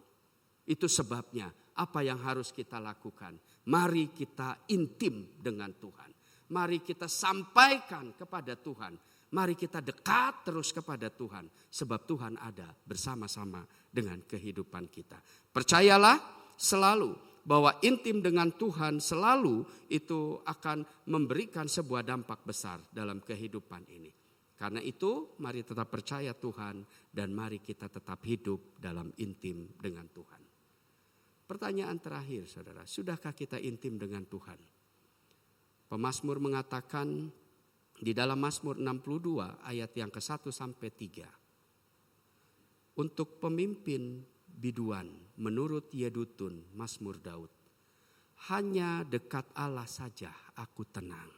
Itu sebabnya apa yang harus kita lakukan. Mari kita intim dengan Tuhan. Mari kita sampaikan kepada Tuhan. Mari kita dekat terus kepada Tuhan. Sebab Tuhan ada bersama-sama dengan kehidupan kita. Percayalah selalu bahwa intim dengan Tuhan selalu itu akan memberikan sebuah dampak besar dalam kehidupan ini. Karena itu mari tetap percaya Tuhan dan mari kita tetap hidup dalam intim dengan Tuhan. Pertanyaan terakhir saudara, sudahkah kita intim dengan Tuhan? Pemazmur mengatakan di dalam Mazmur 62 ayat yang ke-1 sampai 3. Untuk pemimpin biduan menurut Yedutun Mazmur Daud. Hanya dekat Allah saja aku tenang.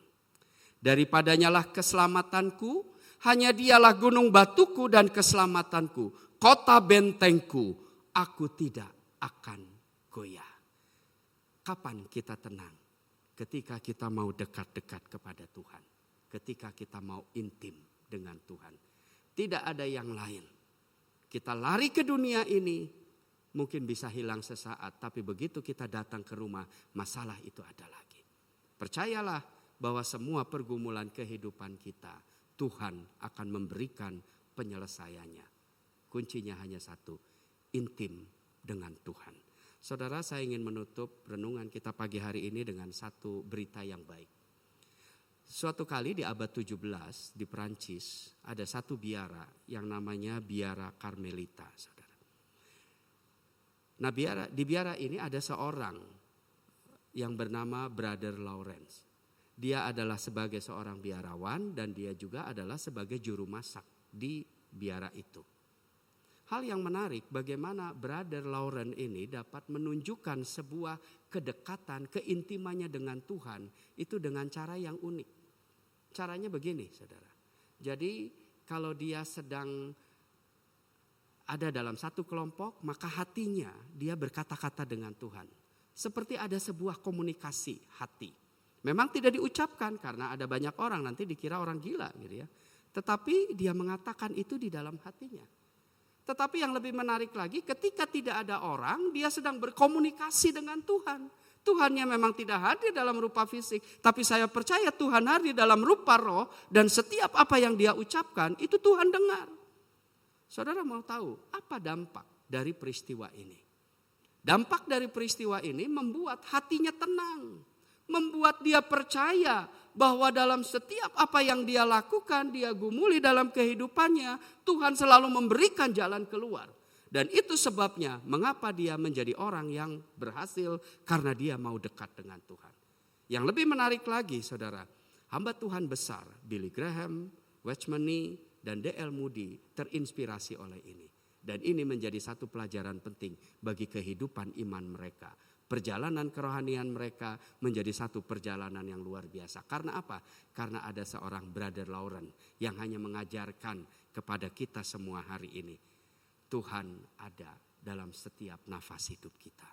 Daripadanya lah keselamatanku, hanya dialah gunung batuku dan keselamatanku. Kota bentengku, aku tidak akan goyah. Kapan kita tenang? Ketika kita mau dekat-dekat kepada Tuhan. Ketika kita mau intim dengan Tuhan. Tidak ada yang lain. Kita lari ke dunia ini, mungkin bisa hilang sesaat. Tapi begitu kita datang ke rumah, masalah itu ada lagi. Percayalah bahwa semua pergumulan kehidupan kita, Tuhan akan memberikan penyelesaiannya. Kuncinya hanya satu, intim dengan Tuhan. Saudara, saya ingin menutup renungan kita pagi hari ini dengan satu berita yang baik. Suatu kali di abad 17 di Perancis ada satu biara yang namanya Biara Karmelita, saudara. Nah di biara ini ada seorang yang bernama Brother Lawrence. Dia adalah sebagai seorang biarawan dan dia juga adalah sebagai juru masak di biara itu. Hal yang menarik bagaimana Brother Lawrence ini dapat menunjukkan sebuah kedekatan, keintimannya dengan Tuhan itu dengan cara yang unik. Caranya begini saudara. Jadi kalau dia sedang ada dalam satu kelompok maka hatinya dia berkata-kata dengan Tuhan. Seperti ada sebuah komunikasi hati. Memang tidak diucapkan karena ada banyak orang nanti dikira orang gila gitu ya. Tetapi dia mengatakan itu di dalam hatinya. Tetapi yang lebih menarik lagi ketika tidak ada orang dia sedang berkomunikasi dengan Tuhan. Tuhannya memang tidak hadir dalam rupa fisik. Tapi saya percaya Tuhan hadir dalam rupa roh. Dan setiap apa yang dia ucapkan itu Tuhan dengar. Saudara mau tahu apa dampak dari peristiwa ini? Dampak dari peristiwa ini membuat hatinya tenang. Membuat dia percaya bahwa dalam setiap apa yang dia lakukan, dia gumuli dalam kehidupannya, Tuhan selalu memberikan jalan keluar. Dan itu sebabnya mengapa dia menjadi orang yang berhasil karena dia mau dekat dengan Tuhan. Yang lebih menarik lagi saudara, hamba Tuhan besar Billy Graham, Watchman Nee, dan D.L. Moody terinspirasi oleh ini. Dan ini menjadi satu pelajaran penting bagi kehidupan iman mereka. Perjalanan kerohanian mereka menjadi satu perjalanan yang luar biasa. Karena apa? Karena ada seorang Brother Lawrence yang hanya mengajarkan kepada kita semua hari ini. Tuhan ada dalam setiap nafas hidup kita.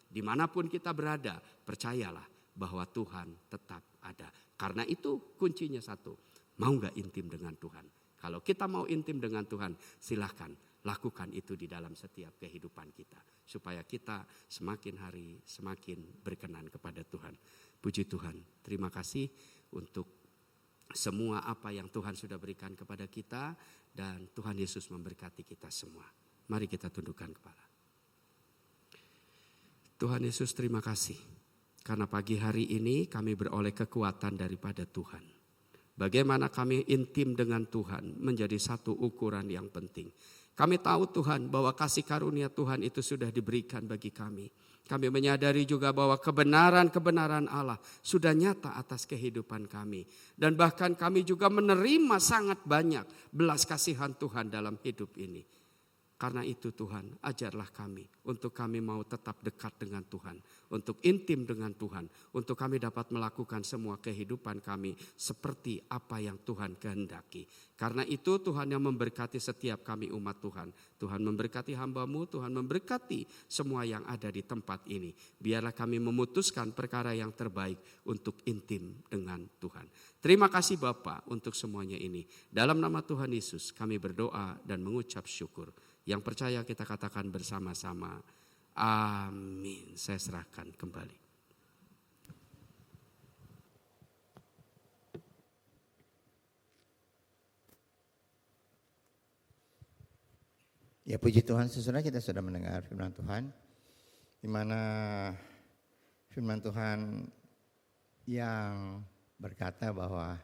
Dimanapun kita berada, percayalah bahwa Tuhan tetap ada. Karena itu kuncinya satu, mau gak intim dengan Tuhan? Kalau kita mau intim dengan Tuhan, silahkan lakukan itu di dalam setiap kehidupan kita. Supaya kita semakin hari semakin berkenan kepada Tuhan. Puji Tuhan, terima kasih untuk semua apa yang Tuhan sudah berikan kepada kita. Dan Tuhan Yesus memberkati kita semua. Mari kita tundukkan kepala. Tuhan Yesus terima kasih. Karena pagi hari ini kami beroleh kekuatan daripada Tuhan. Bagaimana kami intim dengan Tuhan menjadi satu ukuran yang penting. Kami tahu Tuhan bahwa kasih karunia Tuhan itu sudah diberikan bagi kami. Kami menyadari juga bahwa kebenaran-kebenaran Allah sudah nyata atas kehidupan kami. Dan bahkan kami juga menerima sangat banyak belas kasihan Tuhan dalam hidup ini. Karena itu Tuhan, ajarlah kami untuk kami mau tetap dekat dengan Tuhan. Untuk intim dengan Tuhan. Untuk kami dapat melakukan semua kehidupan kami seperti apa yang Tuhan kehendaki. Karena itu Tuhan yang memberkati setiap kami umat Tuhan. Tuhan memberkati hamba-Mu, Tuhan memberkati semua yang ada di tempat ini. Biarlah kami memutuskan perkara yang terbaik untuk intim dengan Tuhan. Terima kasih Bapa untuk semuanya ini. Dalam nama Tuhan Yesus kami berdoa dan mengucap syukur. Yang percaya kita katakan bersama-sama. Amin. Saya serahkan kembali. Ya puji Tuhan, sesudah kita sudah mendengar firman Tuhan. di mana firman Tuhan yang berkata bahwa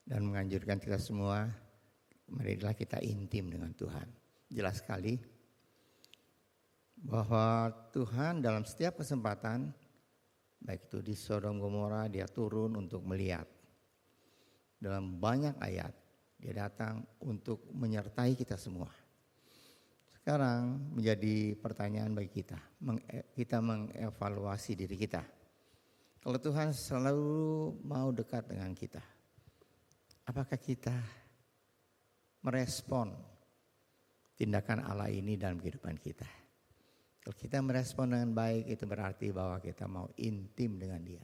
dan menganjurkan kita semua, marilah kita intim dengan Tuhan. Jelas sekali bahwa Tuhan dalam setiap kesempatan, baik itu di Sodom Gomora, dia turun untuk melihat. Dalam banyak ayat, dia datang untuk menyertai kita semua. Sekarang menjadi pertanyaan bagi kita mengevaluasi diri kita. Kalau Tuhan selalu mau dekat dengan kita, apakah kita merespon tindakan Allah ini dalam kehidupan kita? Kalau kita merespon dengan baik, itu berarti bahwa kita mau intim dengan Dia.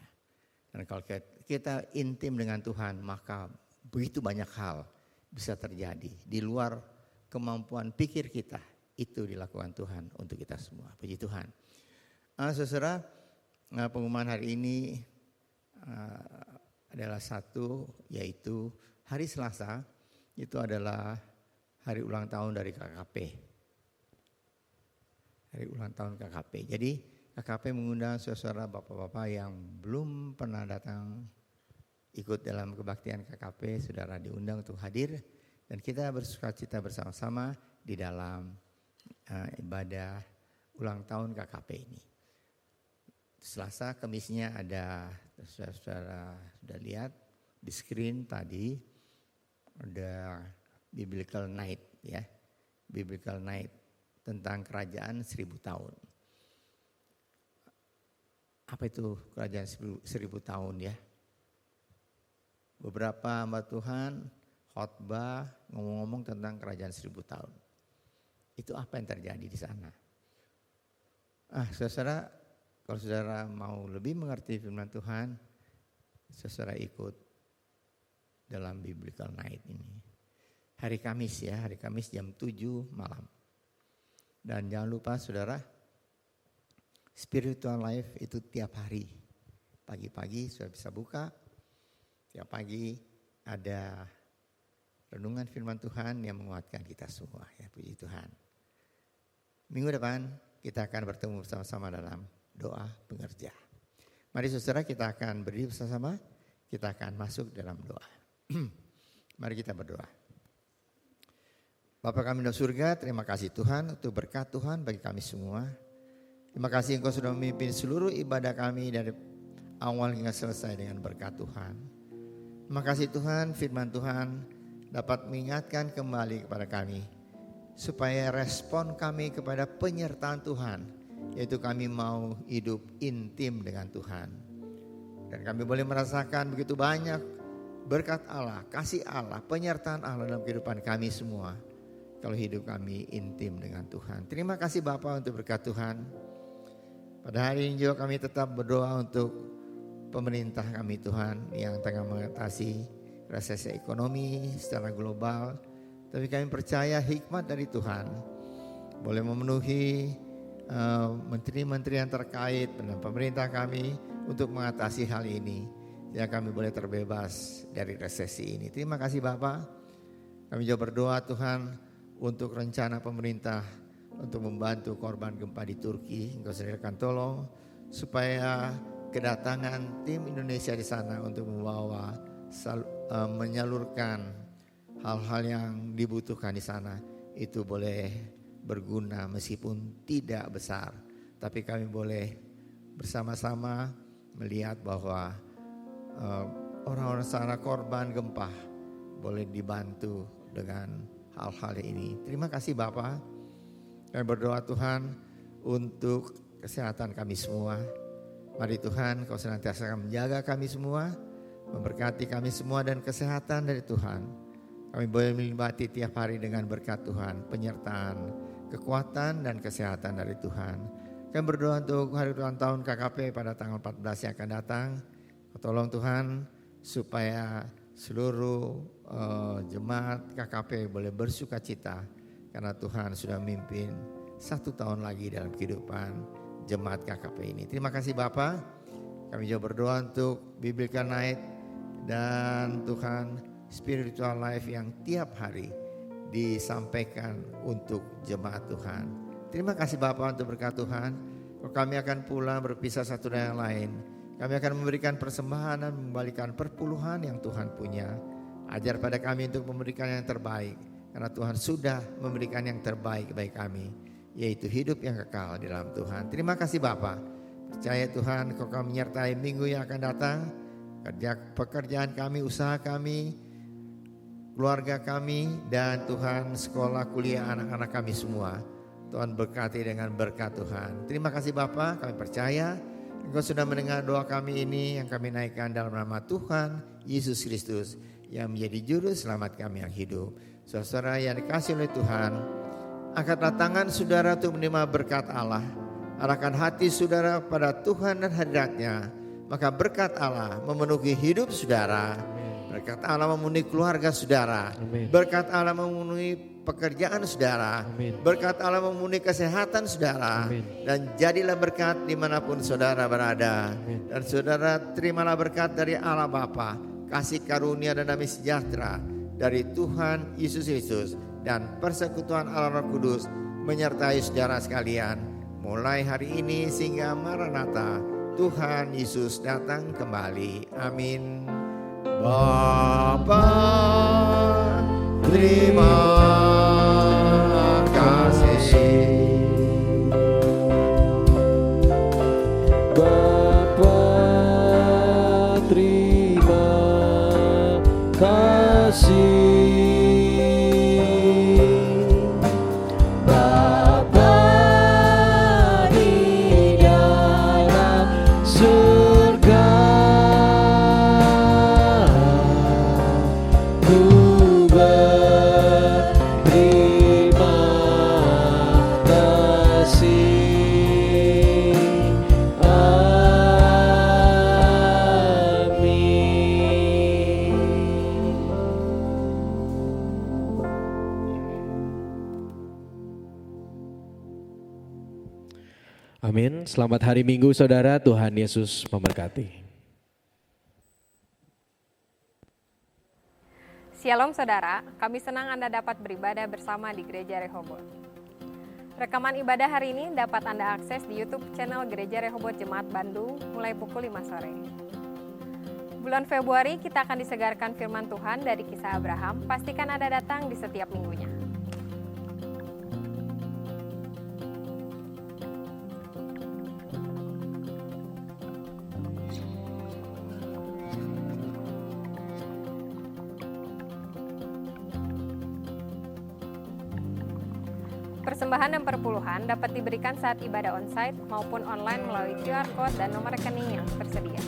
Dan kalau kita intim dengan Tuhan, maka begitu banyak hal bisa terjadi di luar kemampuan pikir kita. Itu dilakukan Tuhan untuk kita semua. Puji Tuhan. Saudara, pengumuman hari ini adalah satu, yaitu hari Selasa itu adalah hari ulang tahun dari KKP. Hari ulang tahun KKP. Jadi KKP mengundang saudara bapak-bapak yang belum pernah datang ikut dalam kebaktian KKP, saudara diundang untuk hadir dan kita bersukacita bersama-sama di dalam ibadah ulang tahun KKP ini. Selasa, Kamisnya ada, saudara sudah lihat di screen tadi, ada Biblical Night ya, Biblical Night tentang kerajaan 1000 tahun. Apa itu kerajaan 1000 tahun ya? Beberapa hamba Tuhan khotbah ngomong-ngomong tentang kerajaan 1000 tahun. Itu apa yang terjadi di sana? Saudara, kalau saudara mau lebih mengerti firman Tuhan, saudara ikut dalam Biblical Night ini. Hari Kamis ya, hari Kamis jam 7 malam. Dan jangan lupa saudara, Spiritual Life itu tiap hari. Pagi-pagi sudah bisa buka, tiap pagi ada renungan firman Tuhan yang menguatkan kita semua ya, puji Tuhan. Minggu depan kita akan bertemu bersama-sama dalam doa pengerja. Mari saudara, kita akan berdiri bersama, kita akan masuk dalam doa. Mari kita berdoa. Bapa kami dalam surga, terima kasih Tuhan untuk berkat Tuhan bagi kami semua. Terima kasih Engkau sudah memimpin seluruh ibadah kami dari awal hingga selesai dengan berkat Tuhan. Terima kasih Tuhan, firman Tuhan dapat mengingatkan kembali kepada kami, supaya respon kami kepada penyertaan Tuhan, yaitu kami mau hidup intim dengan Tuhan. Dan kami boleh merasakan begitu banyak berkat Allah, kasih Allah, penyertaan Allah dalam kehidupan kami semua, kalau hidup kami intim dengan Tuhan. Terima kasih Bapa untuk berkat Tuhan. Pada hari ini juga kami tetap berdoa untuk pemerintah kami Tuhan yang tengah mengatasi resesi ekonomi secara global. Tapi kami percaya hikmat dari Tuhan boleh memenuhi menteri-menteri yang terkait dengan pemerintah kami untuk mengatasi hal ini. Ya, kami boleh terbebas dari resesi ini. Terima kasih Bapak. Kami juga berdoa Tuhan untuk rencana pemerintah untuk membantu korban gempa di Turki. Engkau sediakan tolong supaya kedatangan tim Indonesia di sana untuk membawa menyalurkan hal-hal yang dibutuhkan di sana itu boleh berguna meskipun tidak besar, tapi kami boleh bersama-sama melihat bahwa orang-orang sana korban gempa boleh dibantu dengan hal-hal ini. Terima kasih Bapak. Kami berdoa Tuhan untuk kesehatan kami semua. Mari Tuhan Kau senantiasa menjaga kami semua, memberkati kami semua dan kesehatan dari Tuhan. Kami boleh menikmati tiap hari dengan berkat Tuhan, penyertaan, kekuatan dan kesehatan dari Tuhan. Kami berdoa untuk hari ulang tahun KKP pada tanggal 14 yang akan datang. Tolong Tuhan supaya seluruh jemaat KKP boleh bersukacita karena Tuhan sudah memimpin 1 tahun lagi dalam kehidupan jemaat KKP ini. Terima kasih Bapak. Kami juga berdoa untuk Biblical Night dan Tuhan Spiritual Life yang tiap hari disampaikan untuk jemaat Tuhan. Terima kasih Bapak untuk berkat Tuhan. kami akan pulang berpisah satu dengan yang lain. Kami akan memberikan persembahan dan mengembalikan perpuluhan yang Tuhan punya. Ajar pada kami untuk memberikan yang terbaik, karena Tuhan sudah memberikan yang terbaik bagi kami, yaitu hidup yang kekal di dalam Tuhan. Terima kasih Bapa. Percaya Tuhan Kau akan menyertai minggu yang akan datang. Pekerjaan kami, usaha kami, keluarga kami, dan Tuhan sekolah kuliah anak-anak kami semua. Tuhan berkati dengan berkat Tuhan. Terima kasih Bapa, kami percaya Engkau sudah mendengar doa kami ini yang kami naikkan dalam nama Tuhan Yesus Kristus yang menjadi juru selamat kami yang hidup. Saudara yang dikasihi oleh Tuhan, angkatlah tangan saudara untuk menerima berkat Allah. Arahkan hati saudara pada Tuhan dan hadirat-Nya. Maka berkat Allah memenuhi hidup saudara. Berkat Allah memenuhi keluarga saudara. Amin. Berkat Allah memenuhi pekerjaan saudara. Amin. Berkat Allah memenuhi kesehatan saudara. Amin. Dan jadilah berkat dimanapun saudara berada. Amin. Dan saudara terimalah berkat dari Allah Bapa, kasih karunia dan damai sejahtera dari Tuhan Yesus Kristus, dan persekutuan Allah Roh Kudus menyertai saudara sekalian mulai hari ini sehingga Maranatha, Tuhan Yesus datang kembali. Amin. Bapa, terima kasih. Bapa, terima kasih. Bapa di dalam Surga, ku berterima kasih. Amin. Selamat hari Minggu saudara, Tuhan Yesus memberkati. Shalom saudara, kami senang Anda dapat beribadah bersama di Gereja Rehoboth. Rekaman ibadah hari ini dapat Anda akses di YouTube channel Gereja Rehoboth Jemaat Bandung mulai pukul 5 sore. Bulan Februari kita akan disegarkan firman Tuhan dari Kisah Abraham. Pastikan Anda datang di setiap minggunya. Persembahan dan perpuluhan dapat diberikan saat ibadah onsite maupun online melalui QR Code dan nomor rekening yang tersedia.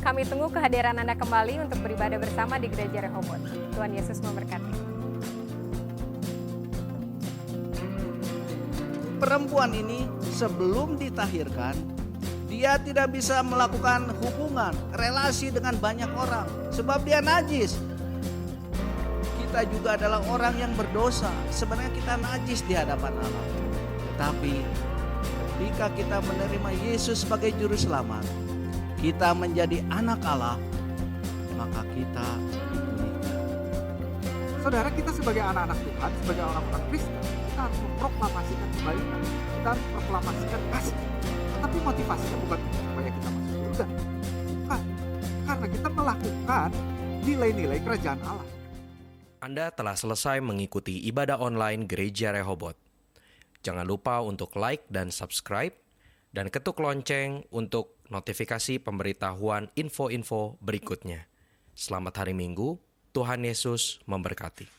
Kami tunggu kehadiran Anda kembali untuk beribadah bersama di Gereja Rehoboth. Tuhan Yesus memberkati. Perempuan ini sebelum ditahirkan, dia tidak bisa melakukan hubungan, relasi dengan banyak orang sebab dia najis. Kita juga adalah orang yang berdosa. Sebenarnya kita najis di hadapan Allah. Tetapi ketika kita menerima Yesus sebagai juru selamat, kita menjadi anak Allah, maka kita dipulihkan. Saudara, kita sebagai anak-anak Tuhan, sebagai orang-orang Kristen, kita harus memproklamasikan kebaikan, kita harus memproklamasikan kasih. Tapi motivasinya bukan supaya kita masuk surga, bukan, karena kita melakukan nilai-nilai kerajaan Allah. Anda telah selesai mengikuti ibadah online Gereja Rehoboth. Jangan lupa untuk like dan subscribe, dan ketuk lonceng untuk notifikasi pemberitahuan info-info berikutnya. Selamat hari Minggu, Tuhan Yesus memberkati.